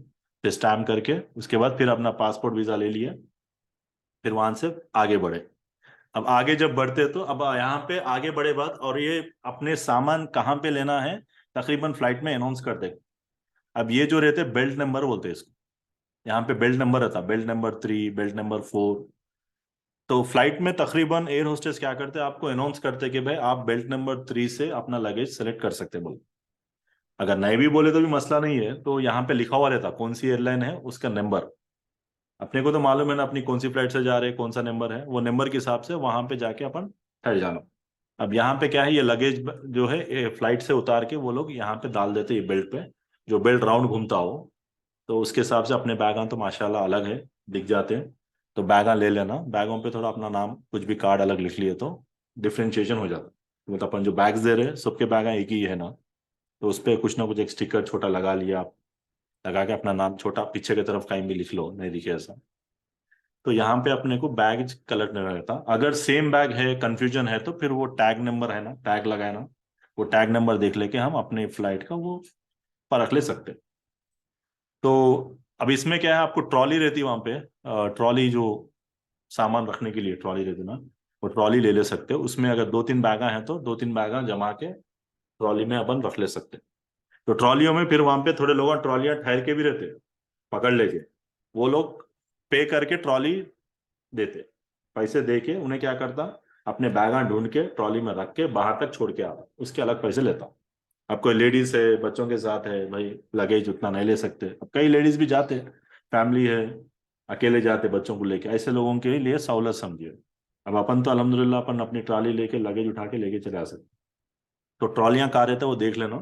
फिर स्टैम्प करके उसके बाद फिर अपना पासपोर्ट वीजा ले लिया, फिर वहां से आगे बढ़े। अब आगे जब बढ़ते तो अब यहाँ पे आगे बढ़े बात, और ये अपने सामान कहाँ पे लेना है तकरीबन फ्लाइट में अनाउंस कर दे। अब ये जो रहते बेल्ट नंबर बोलते हैं इसको, यहाँ पे बेल्ट नंबर रहता, बेल्ट नंबर 3, बेल्ट नंबर 4। तो फ्लाइट में तकरीबन एयर होस्टेस क्या करते हैं, आपको अनाउंस करते हैं कि भाई आप बेल्ट नंबर 3 से अपना लगेज सेलेक्ट कर सकते हैं बोल। अगर नहीं भी बोले तो भी मसला नहीं है, तो यहाँ पे लिखा हुआ रहता कौन सी एयरलाइन है उसका नंबर। अपने को तो मालूम है ना अपनी कौन सी फ्लाइट से जा रहे हैं, कौन सा नंबर है, वो नंबर के हिसाब से वहां पे जाके अपन ठहर जाना। अब यहाँ पे क्या है, ये लगेज जो है फ्लाइट से उतार के वो लोग यहाँ पे डाल देते हैं बेल्ट पे, जो बेल्ट राउंड घूमता हो। तो उसके हिसाब से अपने बैग तो माशाल्लाह अलग है, दिख जाते हैं। तो बैग ले लेना, बैगों पे थोड़ा अपना नाम कुछ भी कार्ड अलग लिख लिए तो डिफ्रेंशिएशन हो जाता। मतलब अपन जो बैग्स दे रहे हैं सबके बैग एक ही है ना, तो उस पर कुछ ना कुछ एक स्टिकर छोटा लगा लिया आप, लगा के अपना नाम छोटा पीछे की तरफ कहीं भी लिख लो, नहीं दिखे ऐसा। तो यहाँ पे अपने को बैग कलेक्ट नहीं रहता। अगर सेम बैग है कंफ्यूजन है तो फिर वो टैग नंबर है ना, टैग लगाए ना, वो टैग नंबर देख लेके हम अपने फ्लाइट का वो परख ले सकते हैं। तो अब इसमें क्या है, आपको ट्रॉली रहती है वहां पे, ट्रॉली जो सामान रखने के लिए ट्रॉली रहती है ना, वो ट्रॉली ले ले सकते हो। उसमें अगर 2-3 बैगा हैं तो 2-3 बैगा जमा के ट्रॉली में अपन रख ले सकते हैं। तो ट्रॉलियों में फिर वहां पे थोड़े लोग ट्रॉलियां ठहर के भी रहते हैं, पकड़ लेके वो लोग पे करके ट्रॉली देते, पैसे दे के उन्हें क्या करता, अपने बैगा ढूंढ के ट्रॉली में रख के बाहर तक छोड़ के आता, उसके अलग पैसे लेता। अब कोई लेडीज है बच्चों के साथ है भाई, लगेज उतना नहीं ले सकते, अब कई लेडीज भी जाते हैं, फैमिली है अकेले जाते बच्चों को लेके, ऐसे लोगों के लिए सहूलत समझिए। अब अपन तो अल्हम्दुलिल्लाह अपन अपनी ट्रॉली लेके लगेज उठा के लेके चले आ सकते। तो ट्रॉलियां कहाँ रहते हैं वो देख लेना,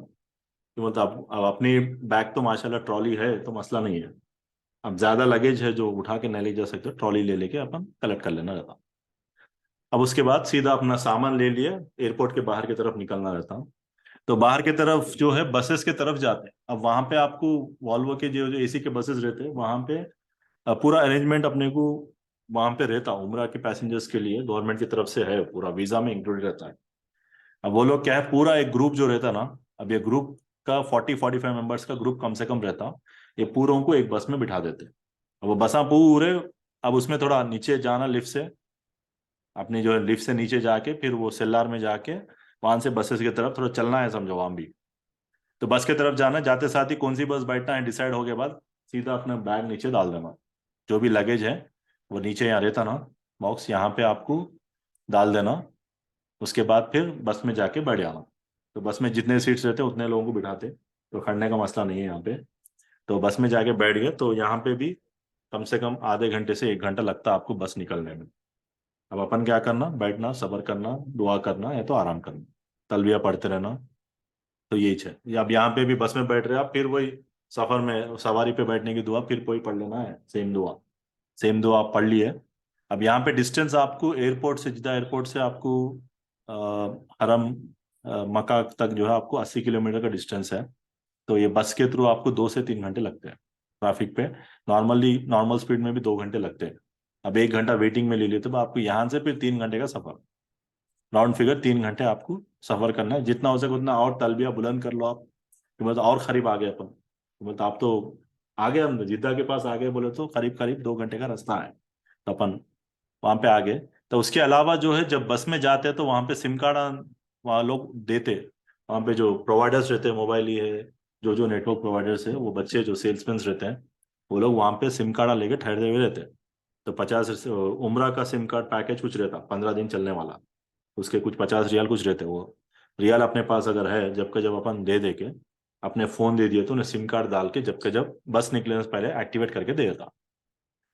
तो मतलब अब अपनी बैग तो माशाल्लाह ट्रॉली है तो मसला नहीं है। अब ज्यादा लगेज है जो उठा के नहीं ले जा सकते, ट्रॉली ले लेके अपन कलेक्ट कर लेना रहता। अब उसके बाद सीधा अपना सामान ले लिया, एयरपोर्ट के बाहर की तरफ निकलना रहता। तो बाहर की तरफ जो है बसेस की तरफ जाते हैं। अब वहां पे आपको वॉल्वो के जो जो एसी के बसेस रहते हैं वहां पे पूरा अरेंजमेंट अपने को वहां पे रहता, उम्रा के पैसेंजर्स के लिए गवर्नमेंट की तरफ से है, पूरा वीजा में इंक्लूडेड रहता है। अब वो लोग क्या है, पूरा एक ग्रुप जो रहता ना, अब ये ग्रुप का 40-45 मेंबर्स का ग्रुप कम से कम रहता, ये पूरों को एक बस में बिठा देते। अब वो बसा पूरे, अब उसमें थोड़ा नीचे जाना लिफ्ट से, अपनी जो है लिफ्ट से नीचे जाके फिर वो सेल्लार में जाके वहां से बसेस की तरफ थोड़ा चलना है, समझो वहां भी। तो बस की तरफ जाना, जाते साथ ही कौन सी बस बैठना है डिसाइड हो गया बाद, सीधा अपना बैग नीचे डाल देना, जो भी लगेज है वो नीचे यहाँ रहता ना बॉक्स, यहाँ पे आपको डाल देना। उसके बाद फिर बस में जाके बैठ जाना। तो बस में जितने सीट्स रहते उतने लोगों को बिठाते, तो खड़ने का मसला नहीं है यहाँ पे। तो बस में जाके बैठ गए तो यहाँ पे भी कम से कम आधे घंटे से 1 घंटा लगता है आपको बस निकलने में। अब अपन क्या करना, बैठना, सब्र करना, दुआ करना या तो आराम करना, तलबिया पढ़ते रहना। तो यही है, या अब यहाँ पे भी बस में बैठ रहे हैं आप, फिर वही सफर में सवारी पे बैठने की दुआ फिर कोई पढ़ लेना है, सेम दुआ। सेम दुआ आप पढ़ लिए। अब यहाँ पे डिस्टेंस आपको एयरपोर्ट से, जिद्दा एयरपोर्ट से आपको हरम मक्का तक जो है आपको 80 किलोमीटर का डिस्टेंस है। तो ये बस के थ्रू आपको 2 से 3 घंटे लगते हैं ट्रैफिक पे। नॉर्मली नॉर्मल स्पीड में भी 2 घंटे लगते हैं। अब 1 घंटा वेटिंग में ले लिए तो आपको यहाँ से फिर 3 घंटे का सफर, राउंड फिगर 3 घंटे आपको सफर करना है। जितना हो सके उतना और तलबिया बुलंद कर लो आप, कि मतलब और करीब आ गए अपन, कि मतलब आप तो आ गए, हम जिद्दा के पास आ गए बोले तो करीब करीब 2 घंटे का रास्ता है। तो अपन वहां पे आ गए। तो उसके अलावा जो है जब बस में जाते हैं तो वहां पे सिम कार्ड वहाँ लोग देते, वहां पे जो प्रोवाइडर्स रहते हैं मोबाइल ही है, जो जो नेटवर्क प्रोवाइडर्स है, वो बच्चे जो सेल्समैन रहते हैं वो लोग वहां पे सिम कार्ड लेके ठहरे हुए रहते हैं। तो 50 उम्रा का सिम कार्ड पैकेज कुछ रहता 15 दिन चलने वाला, उसके कुछ 50 रियाल कुछ रहते, वो रियाल अपने पास अगर है जब का जब अपन दे दे के अपने फोन दे दिए तो उन्हें सिम कार्ड डाल के जब का जब बस निकलने से पहले एक्टिवेट करके दे देता।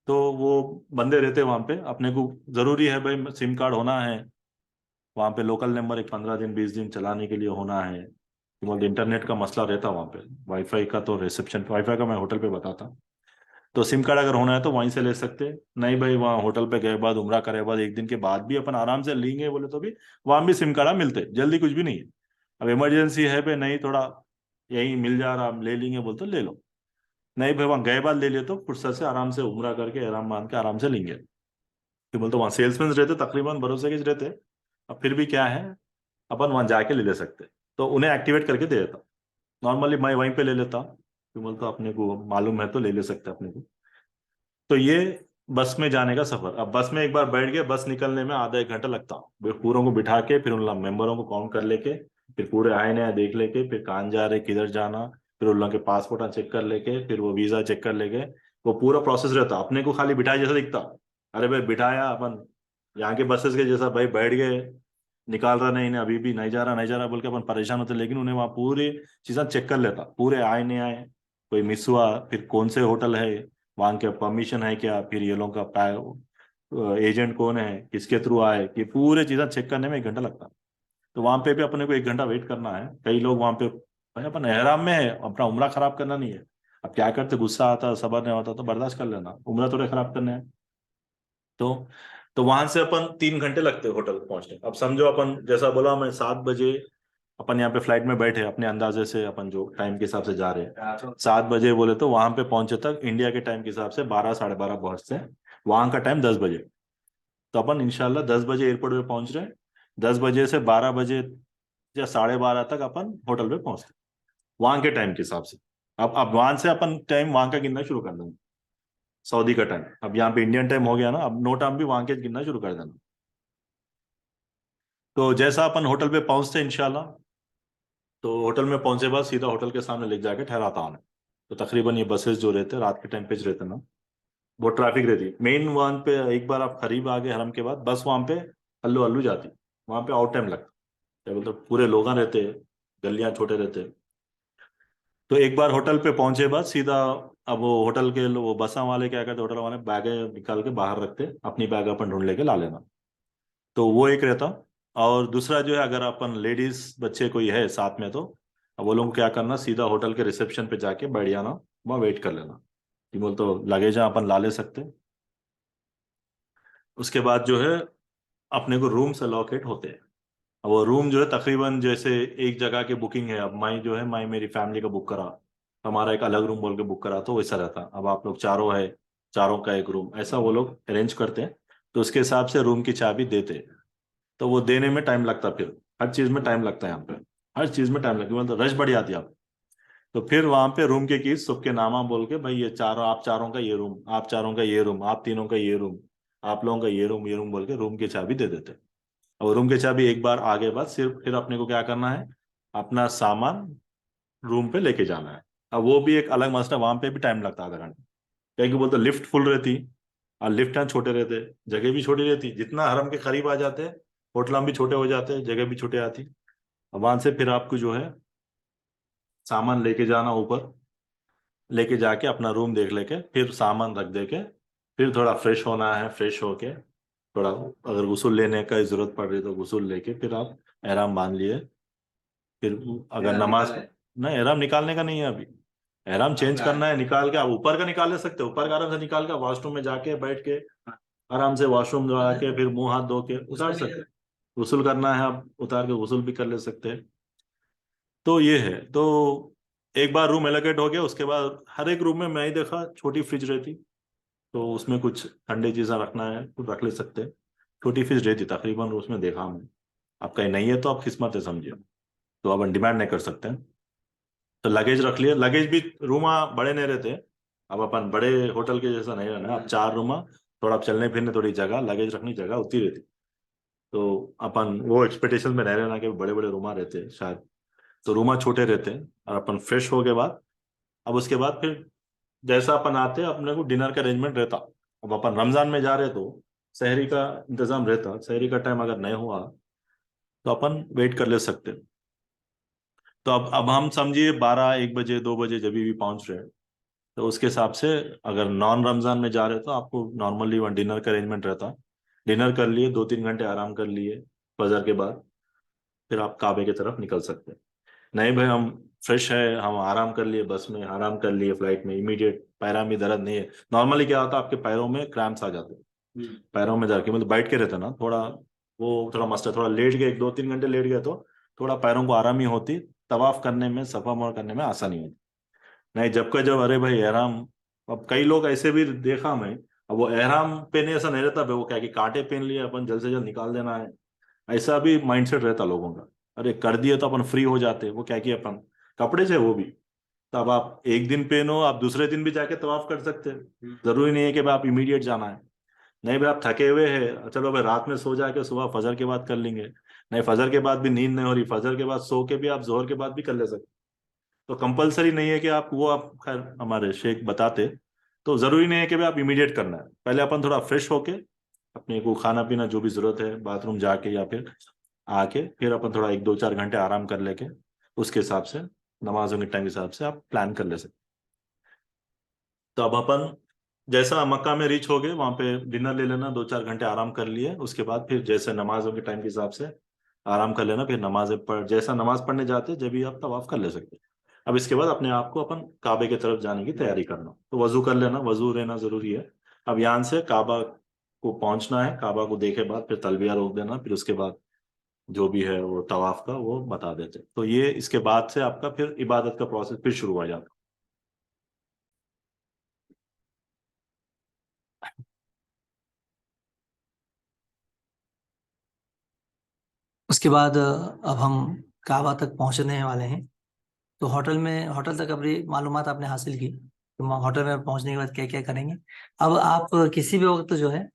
तो वो बंदे रहते वहां पे, अपने को जरूरी है भाई सिम कार्ड होना है वहां पे, लोकल नंबर एक 15 दिन 20 दिन चलाने के लिए होना है, कि मतलब इंटरनेट का मसला रहता वहां पे, वाईफाई का तो रिसेप्शन, वाईफाई का मैं होटल पे बताता। तो सिम कार्ड अगर होना है तो वहीं से ले सकते हैं, नहीं भाई वहाँ होटल पे गए बाद उमरा करे बाद 1 दिन के बाद भी अपन आराम से लेंगे बोले तो भी वहां भी सिम कार्ड मिलते, जल्दी कुछ भी नहीं है। अब इमरजेंसी है भाई, नहीं थोड़ा यही मिल जा रहा ले लेंगे बोल तो ले लो, नहीं भाई वहां गए बाद ले ले तो फुर्सत से आराम से उमरा करके आराम मान के आराम से लेंगे। तो बोलते वहाँ सेल्समैन रहते तकरीबन भरोसे के रहते। अब फिर भी क्या है, अपन वहां जाके ले ले सकते, तो उन्हें एक्टिवेट करके दे देता। नॉर्मली मैं वहीं पे ले लेता, तो बोलता अपने को मालूम है तो ले ले सकते अपने को। तो ये बस में जाने का सफर। अब बस में एक बार बैठ गए, बस निकलने में आधा 1 घंटा लगता, पूरों को बिठा के फिर उन मेंबरों को काउंट कर लेके फिर पूरे आए नया देख लेके फिर कहाँ जा रहे किधर जाना, फिर उन लोगों के पासपोर्ट चेक कर लेके फिर वो वीजा चेक कर लेके, वो पूरा प्रोसेस रहता। अपने को खाली बिठाए जैसा दिखता, अरे भाई बिठाया अपन यहाँ के बसेस के जैसा, भाई बैठ गए, निकाल रहा नहीं, अभी भी नहीं जा रहा नहीं जा रहा बोल के अपन परेशान होते, लेकिन उन्हें वहाँ पूरी चीजें चेक कर लेता, पूरे आए नहीं आए, कोई मिस हुआ, फिर कौन से होटल है, वहाँ के परमिशन है क्या, फिर ये लोगों का एजेंट कौन है, किसके थ्रू आए, कि पूरे चीजें चेक करने में 1 घंटा लगता। तो वहां पे भी अपने को 1 घंटा वेट करना है। कई लोग वहां पे, भाई अपन एहराम में है, अपना उम्रा खराब करना नहीं है। अब क्या करते, गुस्सा आता सबर नहीं होता तो बर्दाश्त कर लेना, उम्रा थोड़े खराब करने हैं। तो तो वहां से अपन 3 घंटे लगते हैं होटल पहुंचने। अब समझो अपन जैसा बोला मैं 7 बजे अपन यहाँ पे फ्लाइट में बैठे अपने अंदाजे से, अपन जो टाइम के हिसाब से जा रहे हैं 7 बजे बोले तो वहां पे पहुंचे तक इंडिया के टाइम के हिसाब से 12 साढ़े 12 पहुंचते हैं, वहां का टाइम 10 बजे। तो अपन इंशाल्लाह 10 बजे एयरपोर्ट पे पहुंच रहे हैं, 10 बजे से 12 बजे या साढ़े 12 तक अपन होटल पे पहुंचते हैं वहां के टाइम के हिसाब से। अब वहां से अपन टाइम वहां का गिनना शुरू कर देंगे, सऊदी का टाइम। अब यहाँ पे इंडियन टाइम हो गया ना, अब नो टाइम भी वहां के गिनना शुरू कर देना। तो जैसा अपन होटल पे पहुंचते हैं इंशाल्लाह, तो होटल में पहुंचे बाद सीधा होटल के सामने ले जाके ठहराता हूँ। तो तकरीबन ये बसेस जो रहते हैं रात के टाइम पे जो रहते हैं ना, बहुत ट्रैफिक रहती है मेन वहां पे। एक बार आप करीब आ गए हरम के बाद बस वहां पे हल्लू हल्लू जाती, वहां पे आउट टाइम लगता, क्या बोलते पूरे लोग रहते हैं, गलियां छोटे रहते हैं। तो एक बार होटल पे पहुंचे बाद सीधा, अब वो होटल के वो बसा वाले क्या करते, होटल वाले बैग निकाल के बाहर रखते, अपनी बैग अपन ढूंढ लेके ला लेना। तो वो एक रहता। और दूसरा जो है, अगर अपन लेडीज बच्चे कोई है साथ में तो अब वो लोगों को क्या करना, सीधा होटल के रिसेप्शन पे जाके बैठ जाना, वहाँ वेट कर लेना कि बोल तो लगेज अपन ला ले सकते। उसके बाद जो है अपने को रूम से अलॉकेट होते हैं। अब वो रूम जो है तकरीबन जैसे एक जगह की बुकिंग है, अब माई जो है माई मेरी फैमिली का बुक करा, हमारा एक अलग रूम बोल के बुक करा तो वैसा रहता। अब आप लोग चारों है, चारों का एक रूम, ऐसा वो लोग अरेंज करते हैं। तो उसके हिसाब से रूम की चाबी देते हैं। तो वो देने में टाइम लगता, फिर हर चीज में टाइम लगता है यहाँ पे, हर चीज में टाइम लगता है, मतलब रश बढ़ जाती है आप। तो फिर वहां पे रूम के कीज सबके नामा बोल के, भाई ये चारों, आप चारों का ये रूम, आप चारों का ये रूम, आप तीनों का ये रूम, आप लोगों का ये रूम बोल के रूम की चाबी दे देते हैं। और रूम की चाबी एक बार आगे बाद सिर्फ फिर अपने को क्या करना है, अपना सामान रूम पे लेके जाना है। अब वो भी एक अलग मसला, वहां पे भी टाइम लगता है आधा घंटा। क्या कि बोलते लिफ्ट फुल रहती, और लिफ्ट यहाँ छोटे रहते, जगह भी छोटी रहती, जितना हरम के करीब आ जाते हैं होटल भी छोटे हो जाते हैं, जगह भी छोटे आती। अब वहां से फिर आपको जो है सामान लेके जाना ऊपर, लेके जाके अपना रूम देख लेके फिर सामान रख दे के, फिर थोड़ा फ्रेश होना है, फ्रेश होके थोड़ा अगर गुस्ल लेने का जरूरत पड़ रही तो गुस्ल लेके फिर आप एहराम बांध लिए। फिर अगर नमाज, नहीं एहराम निकालने का नहीं है अभी, एहराम चेंज करना है, निकाल के आप ऊपर का निकाल ले सकते हो, ऊपर का आराम से निकाल के वॉशरूम में जाके बैठ के आराम से वॉशरूम जाके फिर मुंह हाथ धो के उतार सकते हैं। गुस्ल करना है आप उतार के गुस्ल भी कर ले सकते हैं। तो ये है। तो एक बार रूम एलोकेट हो गया, उसके बाद हर एक रूम में मैं ही देखा छोटी फ्रिज रहती, तो उसमें कुछ ठंडी चीज़ें रखना है तो रख ले सकते हैं। छोटी फ्रिज रहती तकरीबन, उसमें देखा मैं। आपका नहीं है तो आप किस्मत है समझिए, तो अपन डिमांड नहीं कर सकते हैं। तो लगेज रख लिया, लगेज भी रूमा बड़े नहीं रहते। अब अपन बड़े होटल के जैसा नहीं रहना, अब चार रूमा, थोड़ा आप चलने फिरने थोड़ी जगह, लगेज रखनी जगह उतनी रहती। तो अपन वो एक्सपेक्टेशन में नहीं रहना कि बड़े बड़े रूमा रहते हैं शायद, तो रूमा छोटे रहते हैं। और अपन फ्रेश हो के बाद, अब उसके बाद फिर जैसा अपन आते अपने को डिनर का अरेंजमेंट रहता। अब अपन रमजान में जा रहे तो शहरी का इंतजाम रहता, शहरी का टाइम अगर नहीं हुआ तो अपन वेट कर ले सकते। तो अब हम समझिए 12 1 बजे 2 बजे जब भी पहुंच रहे हैं, तो उसके हिसाब से अगर नॉन रमजान में जा रहे तो आपको नॉर्मली वहाँ डिनर का अरेंजमेंट रहता। डिनर कर लिए, 2 3 घंटे आराम कर लिए फजर के बाद, फिर आप काबे की तरफ निकल सकते हैं। नहीं भाई हम फ्रेश है, हम आराम कर लिए, बस में आराम कर लिए, फ्लाइट में इमीडिएट पैरों में दर्द नहीं है। नॉर्मली क्या होता है आपके पैरों में क्रैम्प्स आ जाते हैं, पैरों में जाके मतलब बैठ के रहते ना थोड़ा, वो थोड़ा मस्त है, थोड़ा लेट गए 2 3 घंटे लेट गए तो थोड़ा पैरों को आराम ही होती, तवाफ करने में सफा मर करने में आसानी होती। नहीं जब का जब अरे भाई एहराम, अब कई लोग ऐसे भी देखा मैं, अब वो एहराम पहने ऐसा नहीं रहता भाई, वो क्या कि कांटे पहन लिए अपन जल्द से जल्द निकाल देना है, ऐसा भी माइंडसेट रहता लोगों का। अरे कर दिए तो अपन फ्री हो जाते, वो क्या कि अपन कपड़े से वो भी, तो अब आप एक दिन पहनो, आप दूसरे दिन भी जाके तवाफ कर सकते हैं, जरूरी नहीं है कि भाई आप इमीडिएट जाना है। नहीं भाई आप थके हुए हैं, चलो भाई रात में सो जाके सुबह फजर के बाद कर लेंगे। नहीं फजर के बाद भी नींद नहीं हो रही, फजर के बाद सो के भी आप जोहर के बाद भी कर ले सकते। तो कंपलसरी नहीं है कि आप वो, आप खैर हमारे शेख बताते, तो जरूरी नहीं है कि भाई आप इमीडिएट करना है, पहले अपन थोड़ा फ्रेश होके अपने को खाना पीना जो भी जरूरत है बाथरूम जाके या फिर आके फिर अपन थोड़ा 1 2 4 घंटे आराम कर लेके उसके हिसाब से नमाजों के टाइम के हिसाब से आप प्लान कर ले सकते। तो अब अपन जैसा मक्का में रीच हो गए वहां पे डिनर ले लेना, 2 4 घंटे आराम कर लिए, उसके बाद फिर जैसे नमाजों के टाइम के हिसाब से आराम कर लेना, फिर नमाज पढ़, जैसा नमाज पढ़ने जाते जब भी आप तवाफ कर ले सकते। अब इसके बाद अपने आप को अपन काबे की तरफ जाने की तैयारी करना, तो वजू कर लेना, वजू रहना जरूरी है। अब यहाँ से काबा को पहुंचना है, काबा को देखे बाद फिर तलबिया रोक देना, फिर उसके बाद जो भी है वो तवाफ का वो बता देते, तो ये इसके बाद से आपका फिर इबादत का प्रोसेस फिर शुरू हो जाता। उसके बाद अब हम काबा तक पहुंचने वाले हैं। तो होटल तक अपनी मालूमात आपने हासिल की, तो होटल में पहुंचने के बाद क्या क्या करेंगे। अब आप किसी भी वक्त जो है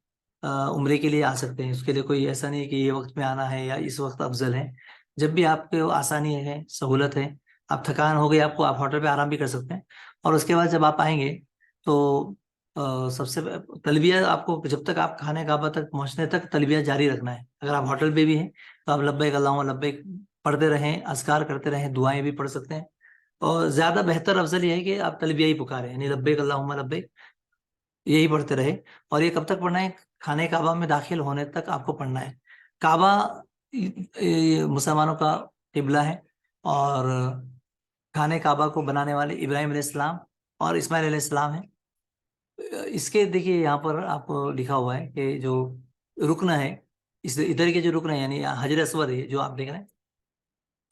उम्रे के लिए आ सकते हैं, उसके लिए कोई ऐसा नहीं है कि ये वक्त में आना है या इस वक्त अफजल है। जब भी आपको आसानी है, सहूलत है, आप थकान हो गई आपको, आप होटल पे आराम भी कर सकते हैं। और उसके बाद जब आप आएंगे तो सबसे तलबिया आपको, जब तक आप खाने काबा तक पहुंचने तक तलबिया जारी रखना है। अगर आप होटल पे भी हैं तो आप लब्बैक अल्लाहुम्मा लब्बैक पढ़ते रहें, अज़कार करते रहें, दुआएं भी पढ़ सकते हैं। और ज्यादा बेहतर अफजल ये है कि आप तलबिया ही पुकारें, यानी लब्बैक अल्लाहुम्मा लब्बैक यही पढ़ते रहे। और ये कब तक पढ़ना है, खाने काबा में दाखिल होने तक आपको पढ़ना है। काबा मुसलमानों का किबला है, और खाने काबा को बनाने वाले इब्राहिम अलैहिस्सलाम और इस्माइल अलैहिस्सलाम है। इसके देखिए यहाँ पर आपको लिखा हुआ है कि जो रुकन है, इस इधर के जो रुकन है यानी हजर अस्वद है जो आप देख रहे हैं,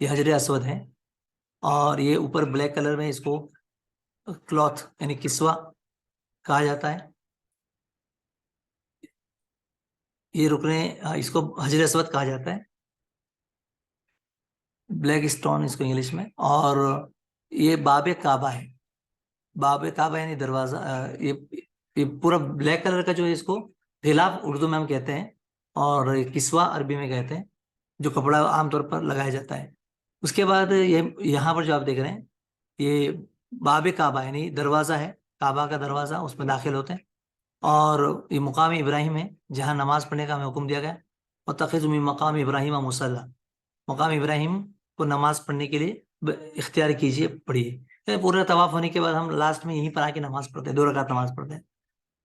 ये हजर अस्वद है। और ये ऊपर ब्लैक कलर में इसको क्लॉथ यानी किस्वा कहा जाता है। ये रुकने इसको हजर अस्वद कहा जाता है, ब्लैक स्टोन इसको इंग्लिश में। और ये बाब काबा है, बाब काबा यानी दरवाजा। ये पूरा ब्लैक कलर का जो है इसको गिलाफ उर्दू में हम कहते हैं, और किस्वा अरबी में कहते हैं, जो कपड़ा आमतौर पर लगाया जाता है। उसके बाद ये यहाँ पर जो आप देख रहे हैं, ये बाब काबा यानी दरवाजा है, काबा का दरवाजा, उसमें दाखिल होते हैं। और ये मुकाम इब्राहिम है जहाँ नमाज पढ़ने का हमें हुक्म दिया गया। और तखिज़ मिन मकाम इब्राहिम मुसल्ला, मकाम इब्राहिम को नमाज पढ़ने के लिए इख्तियार कीजिए, पढ़िए। फिर पूरा तवाफ होने के बाद हम लास्ट में यहीं पर आके नमाज पढ़ते हैं, 2 रकात नमाज पढ़ते हैं।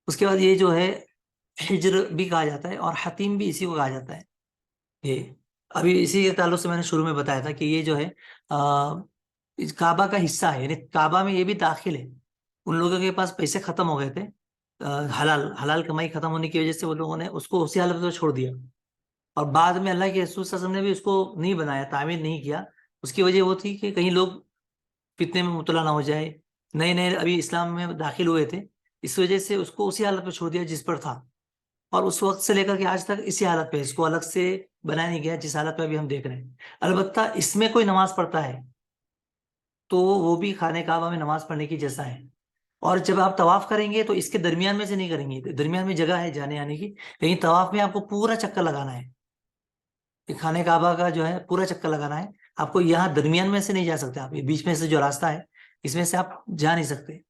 उसके बाद ये जो है हिज्र भी कहा जाता है और हतीम भी इसी को कहा जाता है। ये अभी इसी के ताल्लुक से मैंने शुरू में बताया था कि ये जो है इस काबा का हिस्सा है, यानी काबा में ये भी दाखिल है। उन लोगों के पास पैसे खत्म हो गए थे, हलाल हलाल कमाई खत्म होने की वजह से वो लोगों ने उसको उसी हालत में छोड़ दिया। और बाद में अल्लाह के रसूल सल्लल्लाहु अलैहि वसल्लम ने भी उसको नहीं बनाया, तामीर नहीं किया। उसकी वजह वो थी कि कहीं लोग फितने में मुबतला ना हो जाए, नए नए अभी इस्लाम में दाखिल हुए थे, इस वजह से उसको उसी हालत पे छोड़ दिया जिस पर था। और उस वक्त से लेकर के आज तक इसी हालत पे, इसको अलग से बनाया नहीं गया जिस हालत पे अभी हम देख रहे हैं। अलबत्ता इसमें कोई नमाज पढ़ता है तो वो भी खाने काबा में नमाज पढ़ने की जैसा है। और जब आप तवाफ करेंगे तो इसके दरमियान में से नहीं करेंगे, दरमियान में जगह है जाने आने की, लेकिन तवाफ में आपको पूरा चक्कर लगाना है। ये खाने काबा का जो है पूरा चक्कर लगाना है आपको, यहाँ दरमियान में से नहीं जा सकते आप, ये बीच में से जो रास्ता है इसमें से आप जा नहीं सकते।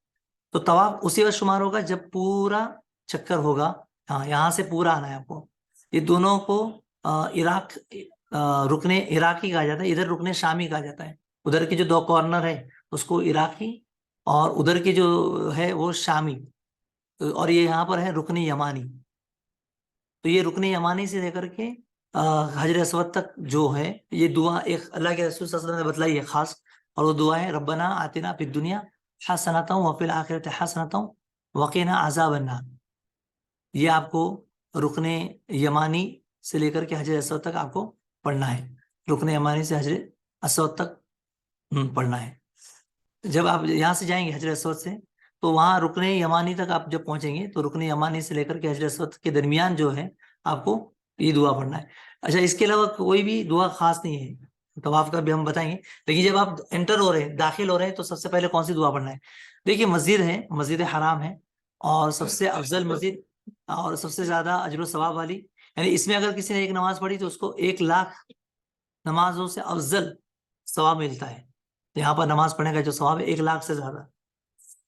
तो तवाफ उसी वक्त शुमार होगा जब पूरा चक्कर होगा। हाँ, यहाँ से पूरा आना है आपको। ये दोनों को इराक रुकने इराकी कहा जाता है, इधर रुकने शामी कहा जाता है। उधर के जो 2 कॉर्नर है उसको इराकी, और उधर के जो है वो शामी। और ये यहाँ पर है रुकने यमानी। तो ये रुकने यमानी से लेकर के हजर अस्वद तक जो है, ये दुआ एक अल्लाह के रसूल सल्लल्लाहु अलैहि वसल्लम ने बतलाई है खास। और वो दुआ है रब्बना आतिना फिद दुनिया हसनतम व फिल आखिरति हसनतम वकीना अज़ाबन नार। ये आपको रुकने यमानी से लेकर के हजर अस्वद तक आपको पढ़ना है, रुकने यमानी से हजर अस्वद तक पढ़ना है। जब आप यहाँ से जाएंगे हजर अस्वद से, तो वहाँ रुकने यमानी तक आप जब पहुंचेंगे तो रुकने यमानी से लेकर के हजर अस्वद के दरमियान जो है आपको ये दुआ पढ़ना है। अच्छा, इसके अलावा कोई भी दुआ खास नहीं है, तवाफ का भी हम बताएंगे। लेकिन जब आप एंटर हो रहे हैं, दाखिल हो रहे हैं, तो सबसे पहले कौन सी दुआ पढ़ना है? देखिए, मस्जिद है, मस्जिद हराम है, और सबसे अफजल मस्जिद और सबसे ज्यादा अजर सवाब वाली, यानी इसमें अगर किसी ने एक नमाज पढ़ी तो उसको 1 लाख नमाजों से अफजल सवाब मिलता है। यहाँ पर नमाज पढ़ने का जो सवाब है 1 लाख से ज्यादा।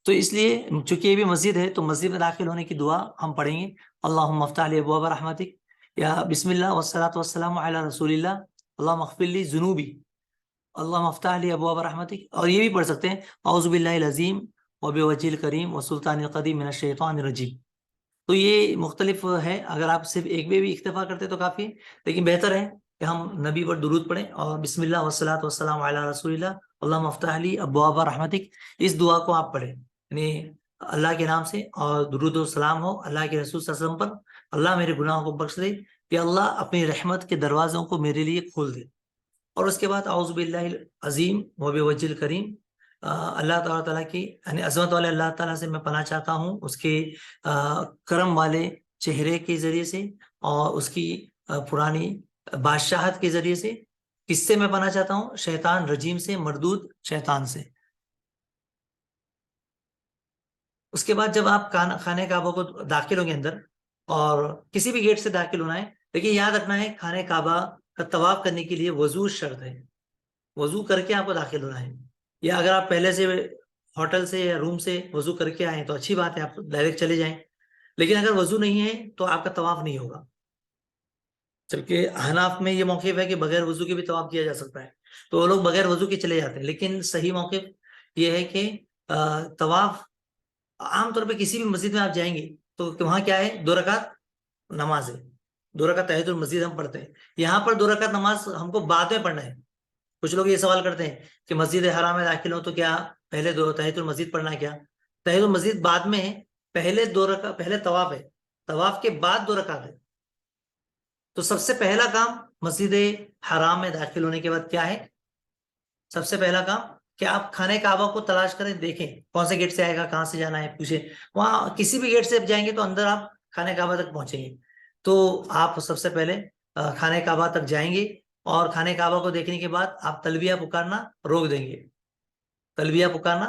तो इसलिए चूंकि ये भी मस्जिद है तो मस्जिद में दाखिल होने की दुआ हम पढ़ेंगे, अल्लाहुम्मा अफ्तह ली अबवाब रहमतिक, या बिस्मिल्लाह वस्सलातु वस्सलामु अला रसूलिल्लाह, अल्लाहुम्मा अग़फिर ली ज़ुनूबी, अल्लाहुम्मा अफ्तह ली अबवाब रहमतिक। और ये भी पढ़ सकते हैं औज़ु बिल्लाहिल अज़ीम व बिवज्हिल करीम व सुल्तानिल क़दीम मिनश शैतानिर रजीम। तो ये मुख्तलिफ है, अगर आप सिर्फ एक में भी इक्तफा करते तो काफ़ी है, लेकिन बेहतर है कि हम नबी पर दुरूद पढ़ें और बिस्मिल्लाह वस्सलातु वस्सलामु अला रसूलिल्लाह अल्लाहुम्मा अफ्तह ली अबवाब रहमतिक, इस दुआ को आप पढ़ें, यानी अल्लाह के नाम से, और दुरूद और सलाम हो अल्लाह के रसूल सल्लल्लाहु अलैहि वसल्लम पर, अल्लाह मेरे गुनाहों को बख्श दे, कि अल्लाह अपनी रहमत के दरवाज़ों को मेरे लिए खोल दे। और उसके बाद औज़ु बिल्लाहिल अज़ीम व बिवज्हिल करीम, अल्लाह ताला की यानी अज़मत वाले अल्लाह ताला से मैं पनाह चाहता हूँ, उसके करम वाले चेहरे के ज़रिए से और उसकी पुरानी बादशाहत के ज़रिए से। किससे मैं पनाह चाहता हूँ? शैतान रजीम से, मरदूद शैतान से। उसके बाद जब आप खाने काबा को दाखिल होंगे अंदर, और किसी भी गेट से दाखिल होना है, लेकिन याद रखना है खाने काबा का तवाफ करने के लिए वजू शर्त है, वजू करके आपको दाखिल होना है। या अगर आप पहले से होटल से या रूम से वजू करके आए तो अच्छी बात है, आप डायरेक्ट चले जाएं। लेकिन अगर वजू नहीं है तो आपका तवाफ नहीं होगा। जबकि हनाफ में ये मौक़िफ़ है कि बगैर वजू के भी तवाफ किया जा सकता है, तो वो लोग बगैर वजू के चले जाते हैं। लेकिन सही मौक़िफ़ ये है कि तवाफ आमतौर पे किसी भी मस्जिद में आप जाएंगे तो वहां क्या है, 2 रकात नमाज है, 2 रकात तहियतुल मस्जिद हम पढ़ते हैं। यहाँ पर 2 रकात नमाज हमको बाद में पढ़ना है, कुछ लोग ये सवाल करते हैं कि मस्जिद हराम में दाखिल हो तो क्या पहले दो तहियतुल मस्जिद पढ़ना है क्या? तहियतुल मस्जिद बाद में है, पहले दो रका, पहले तवाफ है, तवाफ के बाद 2 रकात है। तो सबसे पहला काम मस्जिद हराम में दाखिल होने के बाद क्या है? सबसे पहला काम कि आप खाने काबा को तलाश करें, देखें कौन से गेट से आएगा, कहाँ से जाना है, पूछे। वहां किसी भी गेट से जाएंगे तो अंदर आप खाने काबा तक पहुंचेंगे। तो आप सबसे पहले खाने काबा तक जाएंगे, और खाने काबा को देखने के बाद आप तलबिया पुकारना रोक देंगे। तलबिया पुकारना,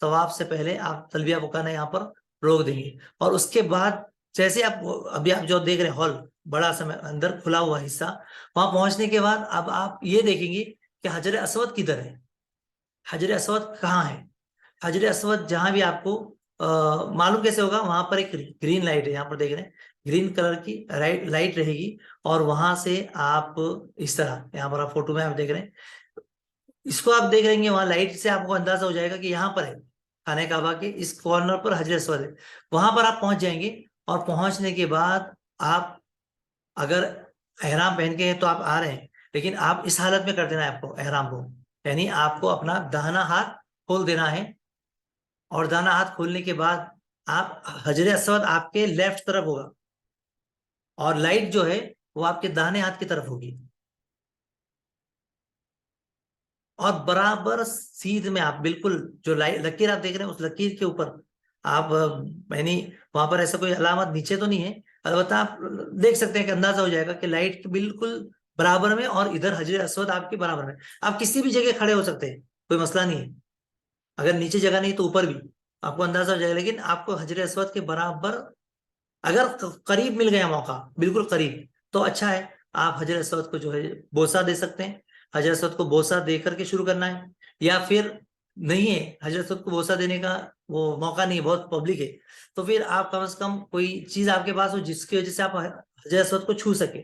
तवाफ से पहले आप तलबिया पुकारना यहाँ पर रोक देंगे। और उसके बाद जैसे आप, अभी आप जो देख रहे हैं हॉल, बड़ा समय अंदर खुला हुआ हिस्सा, वहां पहुंचने के बाद अब आप ये देखेंगे कि हजर असवद किधर है, हजर असवद कहाँ है। हजर असवद जहां भी आपको मालूम कैसे होगा, वहां पर एक ग्रीन लाइट है, यहाँ पर देख रहे हैं ग्रीन कलर की लाइट रहेगी, और वहां से आप इस तरह, यहाँ पर आप फोटो में आप देख रहे हैं, इसको आप देख रहेंगे, वहां लाइट से आपको अंदाजा हो जाएगा कि यहाँ पर है, खाने काबा के इस कॉर्नर पर हजर असवद है। वहां पर आप पहुंच जाएंगे, और पहुंचने के बाद आप अगर एहराम पहन के हैं तो आप आ रहे हैं, लेकिन आप इस हालत में कर देना है आपको एहराम को, यानी आपको अपना दाहिना हाथ खोल देना है। और दाहिना हाथ खोलने के बाद आप, हजर असवद आपके लेफ्ट तरफ होगा, और लाइट जो है वो आपके दाहिने हाथ की तरफ होगी, और बराबर सीध में आप बिल्कुल, जो लकीर आप देख रहे हैं उस लकीर के ऊपर आप, यानी वहां पर ऐसा कोई अलामत नीचे तो नहीं है, अलबत्ता आप देख सकते हैं कि अंदाजा हो जाएगा कि लाइट के बिल्कुल बराबर में, और इधर हजर असवद आपके बराबर में। आप किसी भी जगह खड़े हो सकते हैं, कोई मसला नहीं है, अगर नीचे जगह नहीं तो ऊपर भी आपको अंदाजा हो जाएगा, लेकिन आपको हजर असवद के बराबर, अगर करीब मिल गया मौका, बिल्कुल करीब, तो अच्छा है, आप हजर असवद को जो है बोसा दे सकते हैं। हजर असवद को बोसा दे करके शुरू करना है, या फिर नहीं है हजर असवद को बोसा देने का वो मौका नहीं है, बहुत पब्लिक है, तो फिर आप कम से कम कोई चीज आपके पास हो जिसकी वजह से आप हजर असवद को छू सके।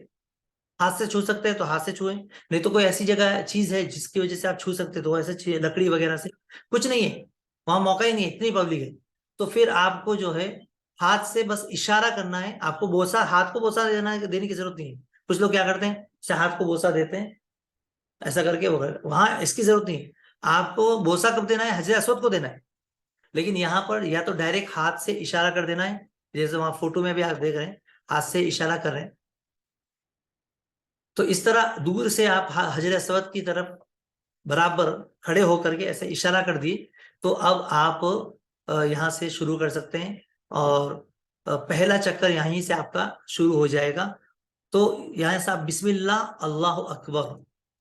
हाथ से छू सकते हैं तो हाथ से छुए, नहीं तो कोई ऐसी जगह चीज है जिसकी वजह से आप छू सकते हैं तो ऐसे लकड़ी वगैरह से, कुछ नहीं है, वहां मौका ही नहीं है, इतनी पब्लिक है। तो फिर आपको जो है हाथ से बस इशारा करना है, आपको बोसा, हाथ को बोसा देने की जरूरत नहीं है। कुछ लोग क्या करते हैं, हाथ को बोसा देते हैं ऐसा करके, वो वहां इसकी जरूरत नहीं है। आपको बोसा कब देना है, हजर असवद को देना है, लेकिन यहाँ पर या तो डायरेक्ट हाथ से इशारा कर देना है, जैसे वहां फोटो में भी आप देख रहे हैं हाथ से इशारा कर रहे हैं। तो इस तरह दूर से आप हजर असवद की तरफ बराबर खड़े होकर के ऐसे इशारा कर दिए, तो अब आप यहाँ से शुरू कर सकते हैं, और पहला चक्कर यहीं से आपका शुरू हो जाएगा। तो यहाँ से आप बिस्मिल्लाह अल्लाह अकबर,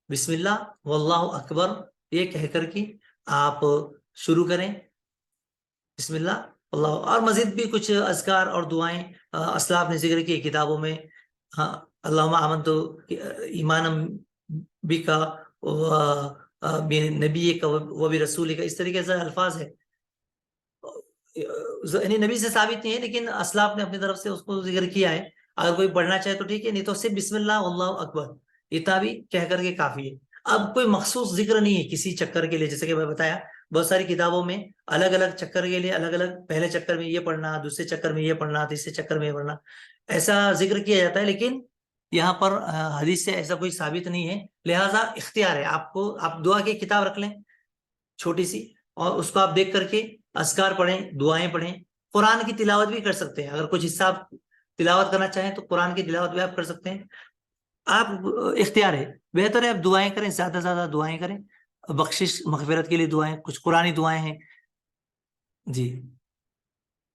बिस्मिल्लाह वल्लाहु अकबर ये कहकर के आप शुरू करें, बिस्मिल्लाह अल्लाह। और मजीद भी कुछ अज़कार और दुआएं असलाफ ने जिक्र की किताबों में, हाँ, अल्लाहुम्मा आमनतु ईमानम बिका नबी का व भी रसूल का, इस तरीके से अल्फाज है, यानी नबी से साबित नहीं है, लेकिन असलाफ ने अपनी तरफ से उसको जिक्र किया है। अगर कोई पढ़ना चाहे तो ठीक है, नहीं तो सिर्फ बिस्मिल्लाह अल्लाहु अकबर इतना भी कह करके काफी है। अब कोई मखसूस जिक्र नहीं है किसी चक्कर के लिए, जैसे कि मैं बताया बहुत सारी किताबों में अलग अलग चक्कर के लिए अलग अलग, पहले चक्कर में ये पढ़ना, दूसरे चक्कर में ये पढ़ना, तीसरे चक्कर में ये पढ़ना, ऐसा जिक्र किया जाता है। लेकिन यहाँ पर हदीस से ऐसा कोई साबित नहीं है, लिहाजा इख्तियार है आपको, आप दुआ की किताब रख लें छोटी सी, और उसको आप देख करके अस्कार पढ़ें, दुआएं पढ़ें। कुरान की तिलावत भी कर सकते हैं, अगर कुछ हिस्सा आप तिलावत करना चाहें तो कुरान की तिलावत भी आप कर सकते हैं, आप इख्तियार है। बेहतर है आप दुआएं करें, ज्यादा से ज्यादा दुआएं करें, बख्शिश मगफिरत के लिए दुआएं, कुछ कुरानी दुआएं हैं जी।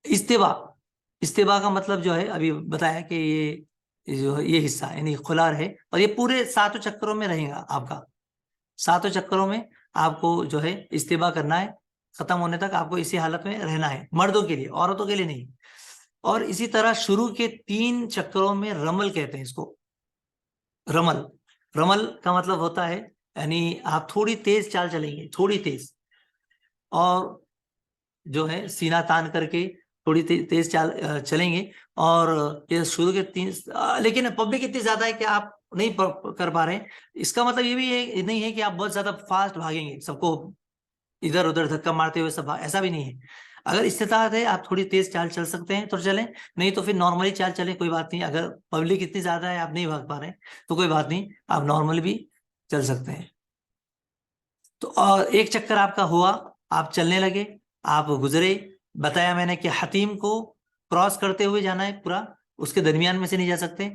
इस्तिवा, इस्तिवा का मतलब जो है अभी बताया कि ये जो है ये हिस्सा यानी खुला रहे, और ये पूरे 7 चक्करों में रहेगा आपका, 7 चक्करों में आपको जो है इस्तिबा करना है, खत्म होने तक आपको इसी हालत में रहना है, मर्दों के लिए, औरतों के लिए नहीं। और इसी तरह शुरू के 3 चक्करों में रमल कहते हैं इसको, रमल। रमल का मतलब होता है यानी आप थोड़ी तेज चाल चलेंगे, थोड़ी तेज, और जो है सीना तान करके थोड़ी तेज चाल चलेंगे। और ये शुरू के 3, लेकिन पब्लिक इतनी ज्यादा है कि आप नहीं कर पा रहे हैं, इसका मतलब ये भी है, नहीं है कि आप बहुत ज्यादा फास्ट भागेंगे, सबको इधर उधर धक्का मारते हुए सब, ऐसा भी नहीं है। अगर इस्तेताअत है आप थोड़ी तेज चाल चल सकते हैं तो चलें, नहीं तो फिर नॉर्मली चाल चलें, कोई बात नहीं। अगर पब्लिक इतनी ज्यादा है आप नहीं भाग पा रहे हैं तो कोई बात नहीं, आप नॉर्मली भी चल सकते हैं। तो और एक चक्कर आपका हुआ, आप चलने लगे, आप गुजरे, बताया मैंने कि हतीम को क्रॉस करते हुए जाना है पूरा, उसके दरमियान में से नहीं जा सकते।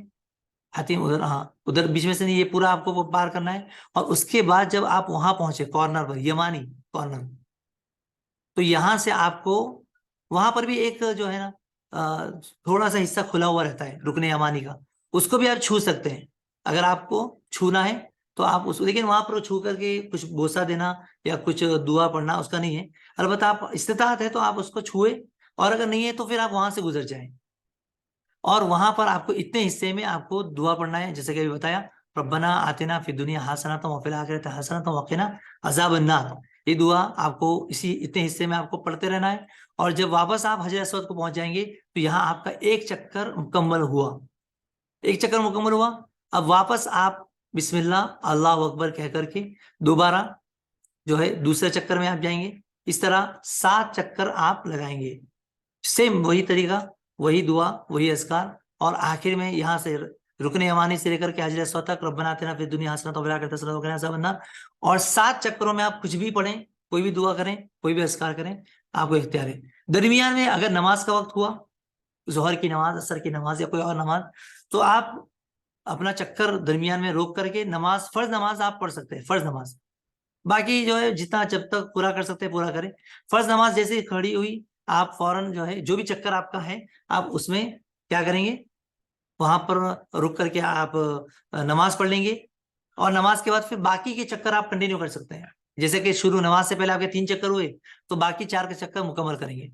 हतीम उधर, हाँ उधर बीच में से नहीं, ये पूरा आपको वो पार करना है। और उसके बाद जब आप वहां पहुंचे कॉर्नर पर, यमानी कॉर्नर, तो यहां से आपको, वहां पर भी एक जो है ना थोड़ा सा हिस्सा खुला हुआ रहता है रुकने यमानी का, उसको भी आप छू सकते हैं अगर आपको छूना है। तो आप उसको, लेकिन वहां पर छू करके कुछ बोसा देना या कुछ दुआ पढ़ना उसका नहीं है। अलबत्ता आप इस्तिताअत है तो आप उसको छुए, और अगर नहीं है तो फिर आप वहां से गुजर जाएं। और वहां पर आपको इतने हिस्से में आपको दुआ पढ़ना है, जैसे कि अभी बताया, रब्बना आतिना फिद दुनिया हसनतम व फिल आखिरति हसनतम व क़िना अज़ाबन्नार। ये दुआ आपको इसी इतने हिस्से में आपको पढ़ते रहना है। और जब वापस आप हजर अस्वद को पहुंच जाएंगे तो यहाँ आपका एक चक्कर मुकम्मल हुआ, एक चक्कर मुकम्मल हुआ। अब वापस आप बिस्मिल्लाह अल्लाह अकबर कह करके दोबारा जो है दूसरे चक्कर में आप जाएंगे। इस तरह 7 चक्कर आप लगाएंगे, सेम वही तरीका, वही दुआ, वही अस्कार। और आखिर में यहाँ से रुकने यमानी से लेकर के हजर अस्वद तक, रब्बना आतिना फिद दुनिया हसनत व फिल आखिरति हसनत व क़िना अज़ाबन्नार। और 7 चक्करों में आप कुछ भी पढ़ें, कोई भी दुआ करें, कोई भी अस्कार करें, आपको इख्तियार है। दरमियान में अगर नमाज का वक्त हुआ, जोहर की नमाज, असर की नमाज या कोई और नमाज, तो आप अपना चक्कर दरमियान में रोक करके नमाज, फर्ज नमाज आप पढ़ सकते हैं, फर्ज नमाज। बाकी जो है जितना जब तक पूरा कर सकते हैं पूरा करें। फर्ज नमाज जैसे खड़ी हुई, आप फौरन जो है जो भी चक्कर आपका है आप उसमें क्या करेंगे, वहां पर रुक करके आप नमाज पढ़ लेंगे। और नमाज के बाद फिर बाकी के चक्कर आप कंटिन्यू कर सकते हैं। जैसे कि शुरू नमाज से पहले आपके 3 चक्कर हुए, तो बाकी 4 के चक्कर मुकम्मल करेंगे।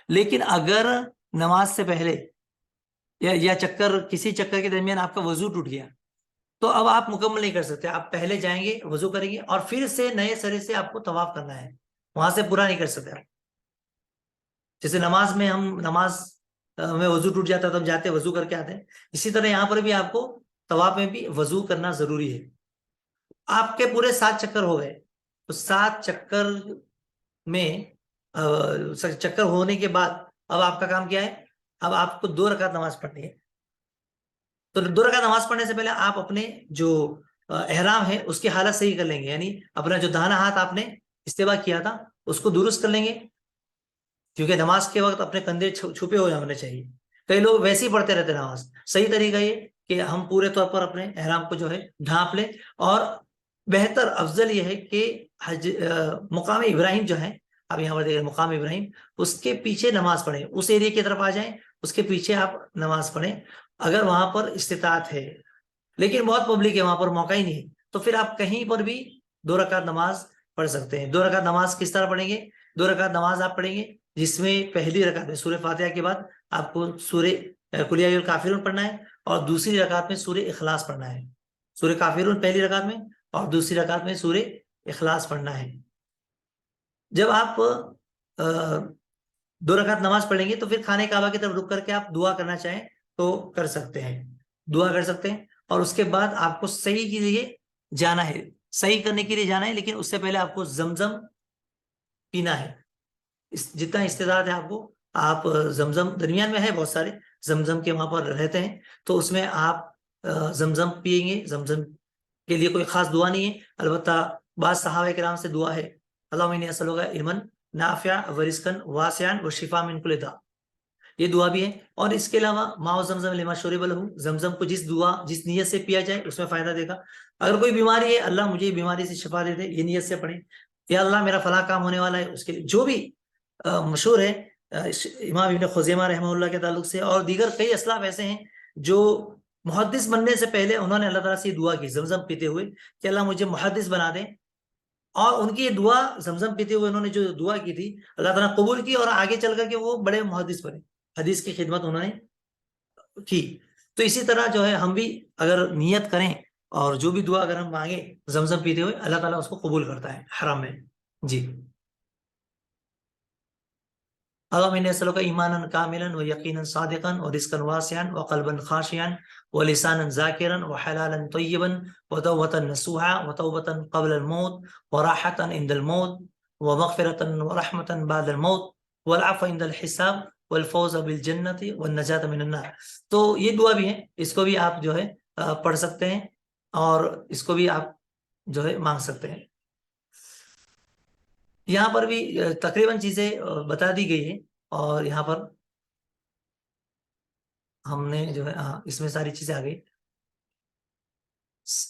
लेकिन अगर नमाज से पहले या चक्कर, किसी चक्कर के दरमियान आपका वजू टूट गया, तो अब आप मुकम्मल नहीं कर सकते। आप पहले जाएंगे, वजू करेंगे, और फिर से नए सिरे से आपको तवाफ करना है, वहां से पूरा नहीं कर सकते आप। जैसे नमाज में हम नमाज में वजू टूट जाता है तो हम जाते वजू करके आते हैं, इसी तरह यहाँ पर भी आपको तवाफ में भी वजू करना जरूरी है। आपके पूरे 7 चक्कर हो गए, तो 7 चक्कर में चक्कर होने के बाद अब आपका काम क्या है, अब आपको 2 रकात नमाज पढ़नी है। तो 2 रकात नमाज पढ़ने से पहले आप अपने जो एहराम है उसकी हालत सही कर लेंगे, यानी अपना जो दाहिना हाथ आपने इस्तेबा किया था उसको दुरुस्त कर लेंगे, क्योंकि नमाज के वक्त अपने कंधे छुपे हुए होने चाहिए। कई लोग वैसे ही पढ़ते रहते नमाज। सही तरीका ये कि हम पूरे तौर पर अपने एहराम को जो है ढांप लें। और बेहतर अफजल ये है कि मुकाम इब्राहिम जो है, अब यहाँ पर देखिए मुकाम इब्राहिम, उसके पीछे नमाज पढ़ें, उस एरिया की तरफ आ जाएं, उसके पीछे आप नमाज पढ़ें अगर वहां पर इस्तिताअत है। लेकिन बहुत पब्लिक है, वहां पर मौका ही नहीं है, तो फिर आप कहीं पर भी 2 रकात नमाज पढ़ सकते हैं। 2 रकात नमाज किस तरह पढ़ेंगे, 2 रकात नमाज आप पढ़ेंगे जिसमें पहली रकात में सूरह फातिहा के बाद आपको सूरह कुल या अय्युहल काफिरून पढ़ना है, और दूसरी रकात में सूरह इखलास पढ़ना है। सूरह काफिरून पहली रकात में, और दूसरी रकात में सूरह इखलास पढ़ना है। जब आप 2 रकात नमाज पढ़ेंगे तो फिर खाने काबा की तरफ रुक करके आप दुआ करना चाहें तो कर सकते हैं, दुआ कर सकते हैं। और उसके बाद आपको सही के लिए जाना है, सही करने के लिए जाना है, लेकिन उससे पहले आपको जमजम पीना है। जितना इस्तेदाद है आपको, आप जमजम दरमियान में है बहुत सारे जमजम के वहां पर रहते हैं, तो उसमें आप जमजम पिएंगे। जमजम के लिए कोई खास दुआ नहीं है, अलबत्ता बाद सहाबा किराम से दुआ है, अल्लाहुम्मा इन्नी असअलुका इल्मन नाफिअ व रिज़्क़न वासिअन व शिफा मिन कुल्लि दा, ये दुआ भी है। और इसके अलावा माओ जमजम लिमा शुरिब लहू, जमजम को जिस दुआ जिस नियत से पिया जाए उसमें फायदा देगा। अगर कोई बीमारी है, अल्लाह मुझे बीमारी से शिफा दे दे, ये नियत से पढ़े। या अल्लाह मेरा फला काम होने वाला है, उसके लिए जो भी मशहूर है इमाम इब्न खुज़ैमा रहमहुल्लाह के ताल्लुक से, और दीगर कई असलाफ ऐसे हैं जो मुहद्दिस बनने से पहले उन्होंने अल्लाह ताला से दुआ की जमजम पीते हुए कि अल्लाह मुझे मुहद्दिस बना दे। और उनकी ये दुआ जमजम पीते हुए उन्होंने जो दुआ की थी अल्लाह ताला कबूल की, और आगे चल करके वो बड़े मुहद्दिस बने, हदीस की खिदमत उन्होंने की। तो इसी तरह जो है हम भी अगर नियत करें और जो भी दुआ अगर हम मांगे जमजम पीते हुए, अल्लाह ताला उसको कबूल करता है हरम में। जी। अल्लाहुम्मा इन्नी असअलुका ईमानन कामिलन व यकीनन सादिकन व रिज़्क़न वासिअन व क़ल्बन ख़ाशिअन व लिसानन ज़ाकिरन व हलालन तय्यिबन व तौबतन नसूहा व तौबतन क़ब्ल अल-मौत व राहतन इंदल मौत व मग़फ़िरतन व रहमतन बअदल मौत वल अफ़्व इंदल हिसाब वल फ़ौज़ बिल जन्नति वन नजात मिनन नार। तो ये दुआ भी है, इसको भी आप जो है पढ़ सकते हैं, और इसको भी आप जो है मांग सकते हैं। यहाँ पर भी तकरीबन चीजें बता दी गई है, और यहाँ पर हमने जो है, हाँ, इसमें सारी चीजें आ गई।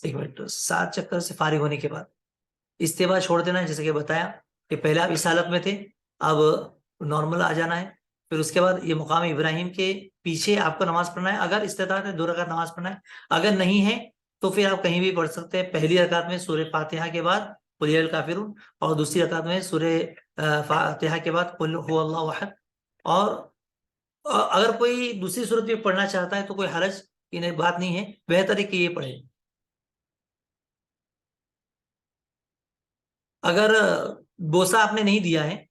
एक मिनट, 7 चक्कर से फारिग होने के बाद इस्तेबा छोड़ देना है, जैसे कि बताया कि पहले आप इस हालत में थे, अब नॉर्मल आ जाना है। फिर उसके बाद ये मुकाम इब्राहिम के पीछे आपको नमाज पढ़ना है, अगर इस्तेताअत है 2 रकात नमाज पढ़ना है। अगर नहीं है तो फिर आप कहीं भी पढ़ सकते हैं। पहली रकात में सूरह फातिहा के बाद कुल या अल काफिरून, और दूसरी रकात में सूरह फातिहा के बाद कुल हुवल्लाहु अहद। और अगर कोई दूसरी सूरत भी पढ़ना चाहता है तो कोई हरज की बात नहीं है, बेहतर है कि ये पढ़े। अगर बोसा आपने नहीं दिया है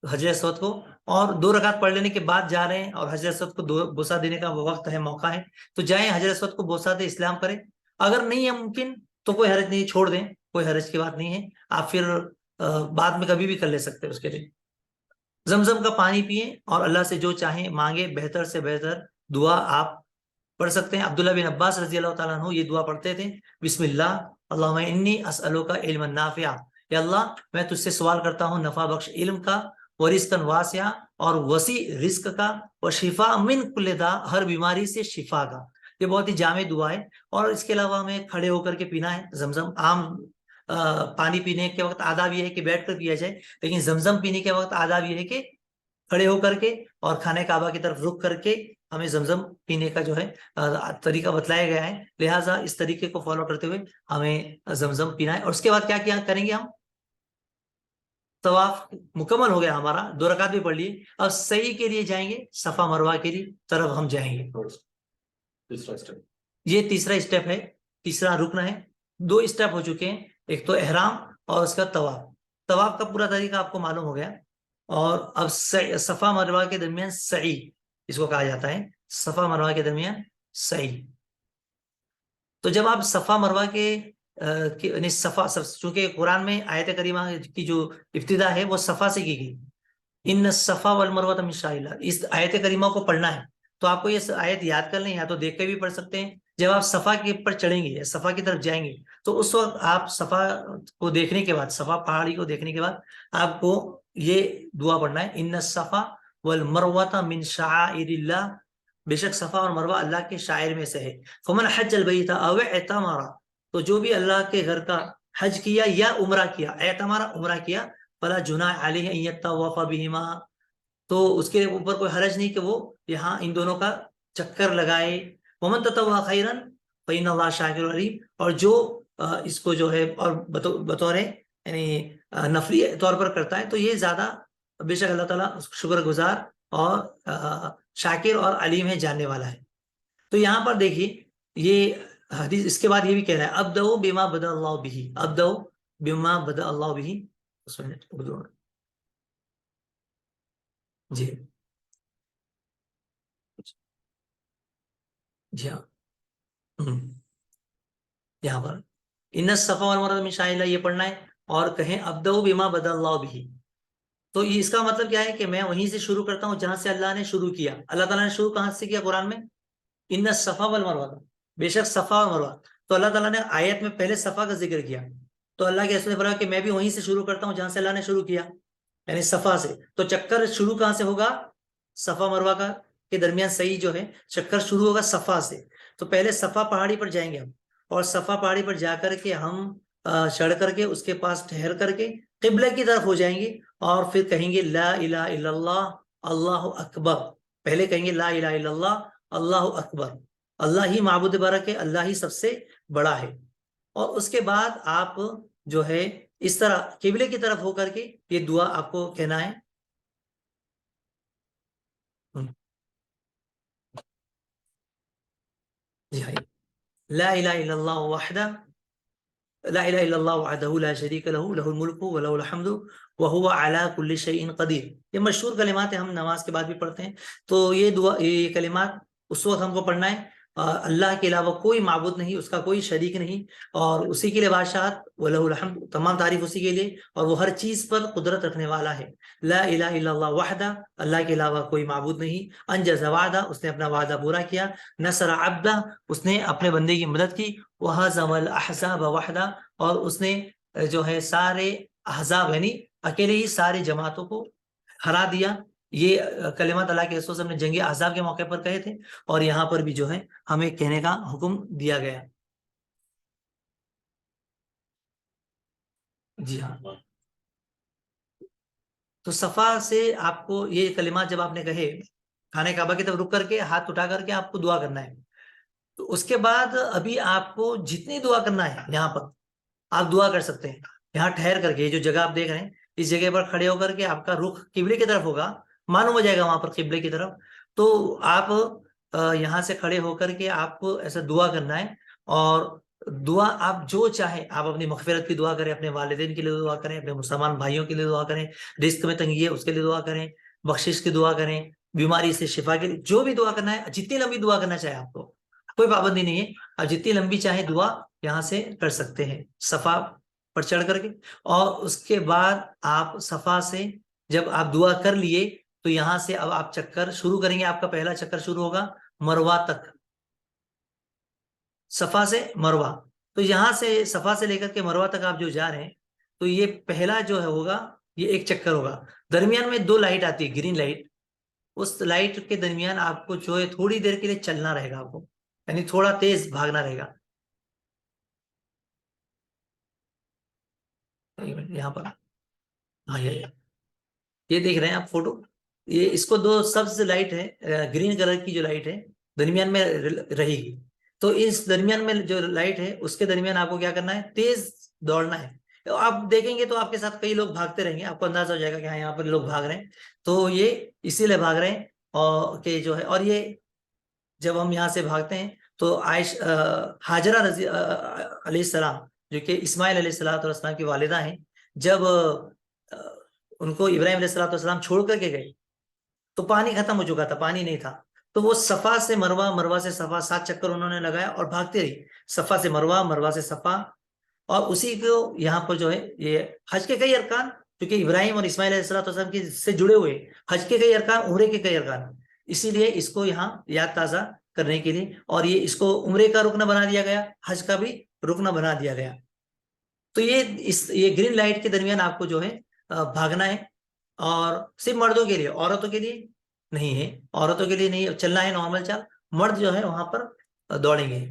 हजर असवद को, और 2 रकात पढ़ लेने के बाद जा रहे हैं और हजर असवद को दो बोसा देने का वो वक्त है, मौका है, तो जाएं हजर असवद को बोसा दे, इस्लाम करें। अगर नहीं है मुमकिन तो कोई हरज नहीं, छोड़ दें, कोई हरज की बात नहीं है। आप फिर बाद में कभी भी कर ले सकते हैं उसके लिए। जमजम का पानी पिए और अल्लाह से जो चाहे मांगे, बेहतर से बेहतर दुआ आप पढ़ सकते हैं। अब्दुल्ला बिन अब्बास रजी अल्लाह ताला अन्हु ये दुआ पढ़ते थे, बिस्मिल्लाह अल्लाहुम्मा इन्नी अस्अलुका इल्मन नाफिया, या अल्लाह मैं तुझसे सवाल करता हूँ नफा बख्श इल्म का, व रिज़्क़न वासिया, और वसी रिस्क का, व शिफा मिन कुल्li दा, हर बीमारी से शिफा का। ये बहुत ही जामे दुआ है। और इसके अलावा हमें खड़े होकर के पीना है जमजम। आम पानी पीने के वक्त आदाब ये है कि बैठ कर पिया जाए, लेकिन जमजम पीने के वक्त आदाब ये है कि खड़े होकर के और खाने काबा की तरफ रुक करके हमें जमजम पीने का जो है तरीका बतलाया गया है। लिहाजा इस तरीके को फॉलो करते हुए हमें जमजम पीना है। और उसके बाद क्या क्या करेंगे हम, तवाफ मुकम्मल हो गया हमारा, 2 रकात भी पढ़ लिए, अब सही के लिए जाएंगे, सफा मरवा के लिए तरफ हम जाएंगे। तीसरा स्टेप, ये तीसरा स्टेप है, तीसरा रुकना है। 2 स्टेप हो चुके हैं, एक तो एहराम और उसका तवाफ। तवाफ का पूरा तरीका आपको मालूम हो गया। और अब सफा मरवा के दरमियान सई, इसको कहा जाता है, सफा मरवा के दरमियान सई। तो जब आप सफा मरवा के यानी सफा, चूंकि कुरान में आयत करीमा की जो इब्तिदा है वो सफा से की गई, इन सफा वल मरवा मिन शाइरिल्लाह, इस आयत करीमा को पढ़ना है। तो आपको ये आयत याद कर लें, या तो देख के भी पढ़ सकते हैं। जब आप सफा के ऊपर चढ़ेंगे या सफा की तरफ जाएंगे, तो उस वक्त आप सफा को देखने के बाद, सफा पहाड़ी को देखने के बाद आपको ये दुआ पढ़ना है, इन सफा वल मरवा मिन शाइरिल्लाह, बेशक सफा और मरवा अल्लाह के शायर में से है। फमन हज्जल बैता अव इतमरा, तो जो भी अल्लाह के घर का हज किया या उमरा किया, इतमरा उमरा किया, फला जुनाह अलैहि अन यतवफ़ बिहिमा, तो उसके ऊपर कोई हरज नहीं कि वो यहाँ इन दोनों का चक्कर लगाए। वमन ततव्वा खैरन फ़इन्नल्लाह शाकिरुन अलीम, और जो इसको जो है और बतौर यानी नफली तौर पर करता है, तो ये ज्यादा बेशक अल्लाह ताला शुक्रगुजार और शाकिर और अलीम है, जानने वाला है। तो यहाँ पर देखिए ये हदीस, इसके बाद ये भी कह रहा है, अब्दउ बिमा बदा अल्लाह बिही, अब्दउ बिमा बदा अल्लाह बिही। जी जी हाँ। यहाँ पर इन सफा वल मरवा मिन शाइरिल्लाह ये पढ़ना है, और कहें अब्दउ बिमा बदा अल्लाह बिही। तो ये इसका मतलब क्या है कि मैं वहीं से शुरू करता हूँ जहां से अल्लाह ने शुरू किया। अल्लाह ताला ने शुरू कहां से किया कुरान में, इन सफा वल मरवा, बेशक सफा और मरवा। तो अल्लाह ताला ने आयत में पहले सफा का जिक्र किया, तो अल्लाह के रसूल ने फरमाया कि मैं भी वहीं से शुरू करता हूँ जहां से अल्लाह ने शुरू किया, यानी सफा से। तो चक्कर शुरू कहां से होगा, सफा मरवा का के दरमियान सही जो है चक्कर शुरू होगा सफा से। तो पहले सफा पहाड़ी पर जाएंगे हम, और सफा पहाड़ी पर जाकर के हम चढ़ करके उसके पास ठहर करके किबला की तरफ हो जाएंगे, और फिर कहेंगे ला इलाहा इल्लल्लाह अल्लाहु अकबर। पहले कहेंगे ला इलाहा इल्लल्लाह अल्लाहु अकबर, अल्लाह ही माबूद बारक है, अल्लाह ही सबसे बड़ा है। और उसके बाद आप जो है इस तरह किबले की तरफ होकर के ये दुआ आपको कहना है। जी हाँ, ला इलाहा इल्लल्लाह वहदा, ला इलाहा इल्लल्लाह वहदहु ला शरीका लहू लहुल मुल्कु व लहुल हम्दु व हुवा अला कुल्लि शैइन कदीर। ये मशहूर कलिमात है, हम नमाज के बाद भी पढ़ते हैं। तो ये दुआ, ये कलिमात उस वक्त हमको पढ़ना है, अल्लाह के अलावा कोई माबूद नहीं, उसका कोई शरीक नहीं, और उसी के लिए बादशाहत व लहुल हम्द, तमाम तारीफ उसी के लिए, और वो हर चीज पर कुदरत रखने वाला है। ला इलाहा इल्लल्लाह वहदा, अल्लाह के अलावा कोई माबूद नहीं, अंजज़ वादा, उसने अपना वादा पूरा किया, नसर अब्दा, उसने अपने बंदे की मदद की, वहज़मल अहज़ाब वहदा, और उसने जो है सारे अहज़ाब यानी अकेले ही सारी जमातों को हरा दिया। ये कलिमात अल्लाह के रसूल ने जंग अहज़ाब के मौके पर कहे थे, और यहाँ पर भी जो है हमें कहने का हुक्म दिया गया। जी हाँ। तो सफा से आपको ये कलिमात जब आपने कहे, खाने काबा की तरफ रुक करके हाथ उठा करके आपको दुआ करना है। तो उसके बाद अभी आपको जितनी दुआ करना है यहाँ पर आप दुआ कर सकते हैं। यहाँ ठहर करके, जो जगह आप देख रहे हैं, इस जगह पर खड़े होकर के आपका रुख किबले की तरफ होगा, मालूम हो जाएगा वहां पर किबले की तरफ। तो आप यहाँ से खड़े होकर के आपको ऐसा दुआ करना है। और दुआ आप जो चाहे, आप अपनी मगफिरत की दुआ करें, अपने वालिदैन के लिए दुआ करें, अपने मुसलमान भाइयों के लिए दुआ करें, रिस्क में तंगी है उसके लिए दुआ करें, बख्शिश की दुआ करें, बीमारी से शिफा के लिए जो भी दुआ करना है, जितनी लंबी दुआ करना चाहे आपको, कोई पाबंदी नहीं है। आप जितनी लंबी चाहे दुआ यहाँ से कर सकते हैं सफा पर चढ़ करके। और उसके बाद आप सफा से जब आप दुआ कर लिए, तो यहाँ से अब आप चक्कर शुरू करेंगे। आपका पहला चक्कर शुरू होगा मरवा तक, सफा से मरवा। तो यहाँ से सफा से लेकर के मरवा तक आप जो जा रहे हैं, तो ये पहला जो है होगा, ये एक चक्कर होगा। दरमियान में 2 लाइट आती है, ग्रीन लाइट। उस लाइट के दरमियान आपको जो है थोड़ी देर के लिए चलना रहेगा आपको, यानी थोड़ा तेज भागना रहेगा। यहाँ पर, हाँ ये देख रहे हैं आप फोटो, ये इसको 2 सबसे लाइट है, ग्रीन कलर की जो लाइट है दरमियान में रहेगी। तो इस दरमियान में जो लाइट है उसके दरमियान आपको क्या करना है, तेज दौड़ना है। तो आप देखेंगे तो आपके साथ कई लोग भागते रहेंगे, आपको अंदाजा हो जाएगा कि हाँ यहाँ पर लोग भाग रहे हैं। तो ये इसीलिए भाग रहे हैं, और के जो है, और ये जब हम यहाँ से भागते हैं तो हाजरा रजी अलैहिस्सलाम, जो कि इस्माइल अलैहिस्सलाम की वालिदा हैं, जब उनको इब्राहिम अलैहिस्सलाम छोड़ करके गए, तो पानी खत्म हो चुका था, पानी नहीं था। तो वो सफा से मरवा, मरवा से सफा 7 चक्कर उन्होंने लगाया और भागते रही, सफा से मरवा, मरवा से सफा। और उसी को यहाँ पर जो है, ये हज के कई अरकान, क्योंकि इब्राहिम और इस्माइल अलैहिस्सलाम की से जुड़े हुए हज के कई अरकान, उम्रे के कई अरकान, इसीलिए इसको यहाँ याद ताजा करने के लिए, और ये इसको उम्रे का रुकना बना दिया गया, हज का भी रुकना बना दिया गया। तो ये ग्रीन लाइट के दरमियान आपको जो है भागना है। और सिर्फ मर्दों के लिए, औरतों के लिए नहीं है, औरतों के लिए नहीं चलना है नॉर्मल चाल। मर्द जो है वहां पर दौड़ेंगे।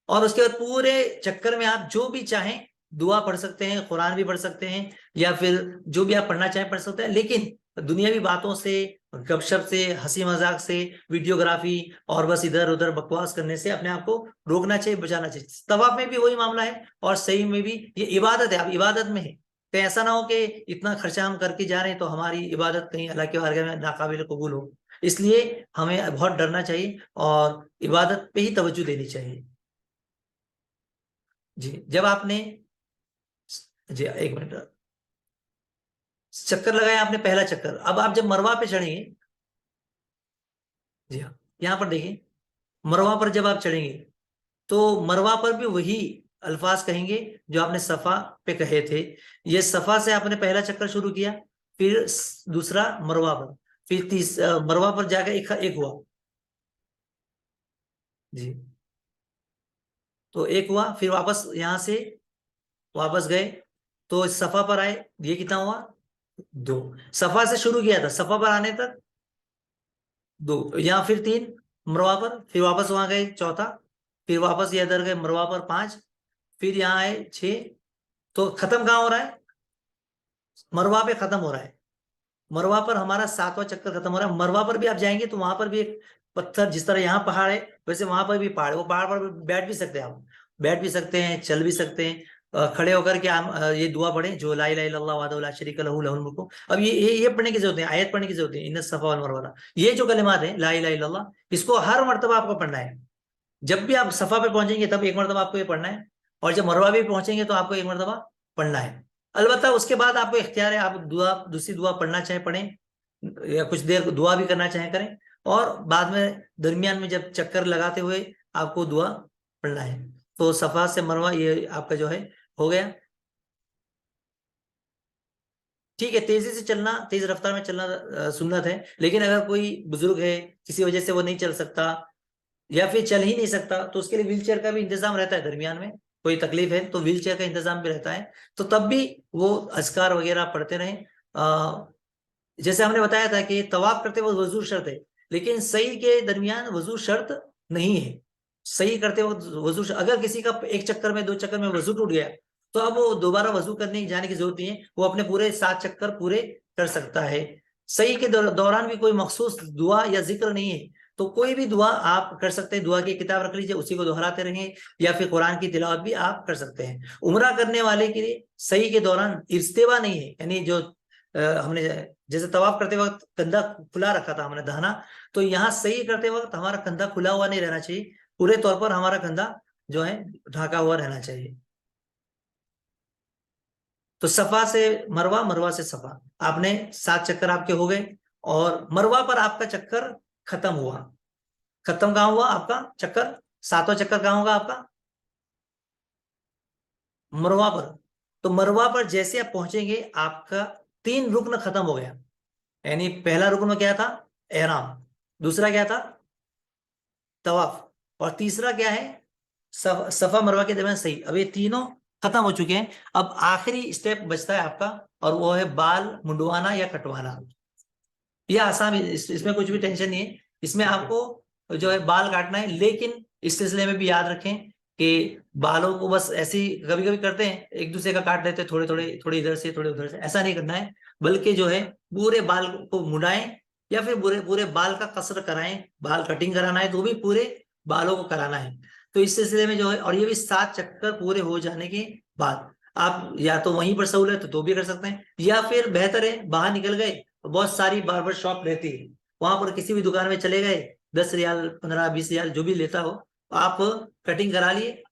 और उसके बाद पूरे चक्कर में आप जो भी चाहें दुआ पढ़ सकते हैं, कुरान भी पढ़ सकते हैं, या फिर जो भी आप पढ़ना चाहें पढ़ सकते हैं। लेकिन दुनियावी बातों से, गपशप से, हंसी मजाक से, वीडियोग्राफी और बस इधर उधर बकवास करने से अपने आप को रोकना चाहिए, बचाना चाहिए। तवाफ में भी वही मामला है, और सही में भी ये इबादत है, आप इबादत में है। तो ऐसा ना हो कि इतना खर्चा हम करके जा रहे हैं तो हमारी इबादत कहीं अल्लाह के बारगाह में नाकाबिल कबूल हो। इसलिए हमें बहुत डरना चाहिए और इबादत पे ही तवज्जो देनी चाहिए। जी, जब आपने, जी एक मिनट, चक्कर लगाया आपने पहला चक्कर, अब आप जब मरवा पे चढ़ेंगे, जी हाँ, यहाँ पर देखिए, मरवा पर जब आप चढ़ेंगे तो मरवा पर भी वही अल्फाज कहेंगे जो आपने सफा पे कहे थे। ये सफा से आपने पहला चक्कर शुरू किया, फिर दूसरा मरवा पर, फिर मरवा पर जाकर एक हुआ, जी, तो एक हुआ, फिर वापस यहाँ से वापस गए तो इस सफा पर आए, ये कितना हुआ, 2। सफा से शुरू किया था, सफा पर आने तक 2, यहाँ फिर 3 मरवा पर, फिर वापस वहां गए चौथा, फिर वापस ये इधर गए मरवा पर 5, फिर यहाँ आए 6। तो खत्म कहाँ हो रहा है, मरवा पे खत्म हो रहा है। मरवा पर हमारा 7वां चक्कर खत्म हो रहा है। मरवा पर भी आप जाएंगे तो वहां पर भी एक पत्थर, जिस तरह यहाँ पहाड़ है वैसे वहां पर भी पहाड़ है, वो पहाड़ पर बैठ भी सकते हैं आप, बैठ भी सकते हैं, चल भी सकते हैं। खड़े होकर के हम ये दुआ पढ़ें जो ला इलाहा इल्लल्लाह वहदहू ला शरीका लहू लहुल मुल्कु। अब ये पढ़ने की जरूरत है, आयत पढ़ने की जरूरत है, इन्ना सफा वल मरवा, ये जो कलिमात है ला इलाहा इल्लल्लाह, इसको हर मर्तबा आपको पढ़ना है। जब भी आप सफा पे पहुंचेंगे तब एक मरतबा आपको ये पढ़ना है, और जब मरवा भी पहुंचेंगे तो आपको एक मरतबा पढ़ना है। अलबत्ता उसके बाद आपको इख्तियार है, आप दुआ, दूसरी दुआ पढ़ना चाहे पढ़ें, या कुछ देर दुआ भी करना चाहे करें, और बाद में दरमियान में जब चक्कर लगाते हुए आपको दुआ पढ़ना है। तो सफा से मरवा ये आपका जो है हो गया। ठीक है, तेजी से चलना, तेज रफ्तार में चलना सुन्नत है। लेकिन अगर कोई बुजुर्ग है, किसी वजह से वो नहीं चल सकता या फिर चल ही नहीं सकता, तो उसके लिए व्हील चेयर का भी इंतजाम रहता है दरमियान में, कोई तकलीफ है तो व्हील चेयर का इंतजाम भी रहता है, तो तब भी वो अज़कार वगैरह पढ़ते रहें। जैसे हमने बताया था कि तवाफ करते वक्त वजू शर्त है, लेकिन सही के दरमियान वजू शर्त नहीं है। सही करते वक्त वजू अगर किसी का एक चक्कर में 2 चक्कर में वजू टूट गया तो अब वो दोबारा वजू करने जाने की जरूरत नहीं है, वो अपने पूरे 7 चक्कर पूरे कर सकता है। सही के दौरान भी कोई मखसूस दुआ या जिक्र नहीं है, तो कोई भी दुआ आप कर सकते हैं। दुआ की किताब रख लीजिए, उसी को दोहराते रहें, या फिर कुरान की तिलावत भी आप कर सकते हैं। उम्रा करने वाले के लिए सही के दौरान इस्तेवा नहीं है, यानी जो हमने जैसे तवाफ करते वक्त कंधा खुला रखा था हमने दाना, तो यहाँ सही करते वक्त हमारा कंधा खुला हुआ नहीं रहना चाहिए, पूरे तौर पर हमारा कंधा जो है ढका हुआ रहना चाहिए। तो सफा से मरवा, मरवा से सफा, आपने 7 चक्कर आपके हो गए, और मरवा पर आपका चक्कर खत्म हुआ। खत्म कहां हुआ आपका चक्कर? 7वां चक्कर कहां होगा आपका? मरवा पर। तो मरवा पर जैसे आप पहुंचेंगे आपका 3 रुकन खत्म हो गया। यानी पहला रुकन क्या था? एहराम। दूसरा क्या था? तवाफ। और तीसरा क्या है? सफा मरवा के दरमियान सही। अब ये तीनों खत्म हो चुके हैं। अब आखिरी स्टेप बचता है आपका, और वो है बाल मुंडवाना या कटवाना। ये आसान है, इसमें कुछ भी टेंशन नहीं है। इसमें आपको जो है बाल काटना है, लेकिन इस सिलसिले में भी याद रखें कि बालों को बस ऐसे ही कभी कभी करते हैं, एक दूसरे का काट लेते हैं, थोड़े थोड़े, थोड़े इधर से थोड़े उधर से, ऐसा नहीं करना है। बल्कि जो है पूरे बाल को मुड़ाएं, या फिर पूरे पूरे बाल का कसर कराएं। बाल कटिंग कराना है तो भी पूरे बालों को कराना है। तो इस सिलसिले में जो है, और ये भी 7 चक्कर पूरे हो जाने के बाद आप या तो वहीं पर सहूलत तो भी कर सकते हैं, या फिर बेहतर है बाहर निकल गए, बहुत सारी बार्बर शॉप रहती है, वहां पर किसी भी दुकान में चले गए, 10 रियाल 15 20 रियाल जो भी लेता हो, आप कटिंग करा लिए।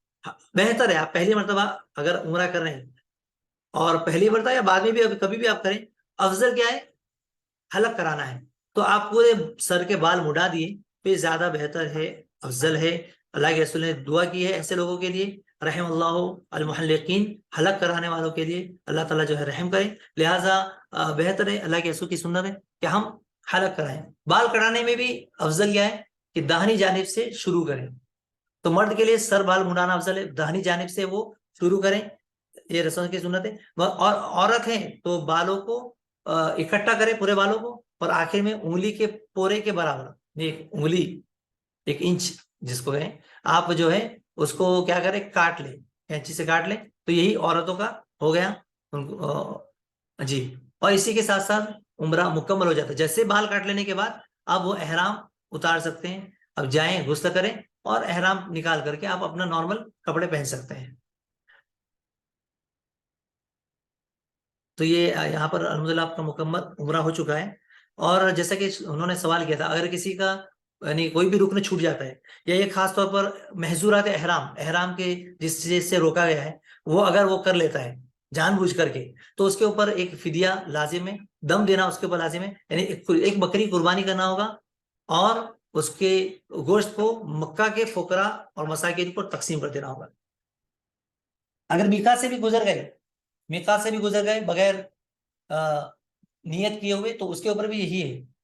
बेहतर है आप पहली मरतबा अगर उम्रा कर रहे हैं, और पहली मरतबा या बाद में भी कभी भी आप करें, अफजल क्या है? हलक कराना है। तो आप पूरे सर के बाल मुड़ा दिए तो ये ज्यादा बेहतर है, अफजल है। अल्लाह के रसूल ने दुआ की है ऐसे लोगों के लिए, रहमल्लाहु अल मुहल्लिकीन, हलक कराने वालों के लिए अल्लाह ताला जो है रहम करे। लिहाजा बेहतर है, अल्लाह के रसूल की सुन्नत है कि हम हलक कराएं। बाल कटाने में भी अफजल क्या है कि दाहिनी जानिब से शुरू करें। तो मर्द के लिए सर बाल मुड़ाना अफजल है, दाहिनी जानिब से वो शुरू करें, ये रसूल की सुन्नत है। और औरत है तो बालों को इकट्ठा करें, पूरे बालों को, और आखिर में उंगली के पोरे के बराबर, एक उंगली 1 इंच जिसको कहें, आप जो है उसको क्या करें, काट ले, कैंची से काट ले। तो यही औरतों का हो गया उनको जी। और इसी के साथ साथ उम्रा मुकम्मल हो जाता है। जैसे बाल काट लेने के बाद आप वो एहराम उतार सकते हैं। अब जाएं, गुस्ल करें, और एहराम निकाल करके आप अपना नॉर्मल कपड़े पहन सकते हैं। तो ये यहाँ पर अल्हम्दुलिल्लाह आपका मुकम्मल उम्रा हो चुका है। और जैसा कि उन्होंने सवाल किया था, अगर किसी का यानी कोई भी रुकन छूट जाता है, या ये खास तौर पर महजूरात एहराम, एहराम के जिस चीज से रोका गया है, वो अगर वो कर लेता है जानबूझ करके, तो उसके ऊपर एक फिदिया लाजिम है, दम देना उसके ऊपर लाजिम है। यानी एक बकरी कुर्बानी करना होगा, और उसके गोश्त को मक्का के फुकरा और मसाकिन को तकसीम कर देना होगा। अगर मीकात से भी गुजर गए, मीकात से भी गुजर गए बगैर नियत किए हुए, तो उसके ऊपर भी यही है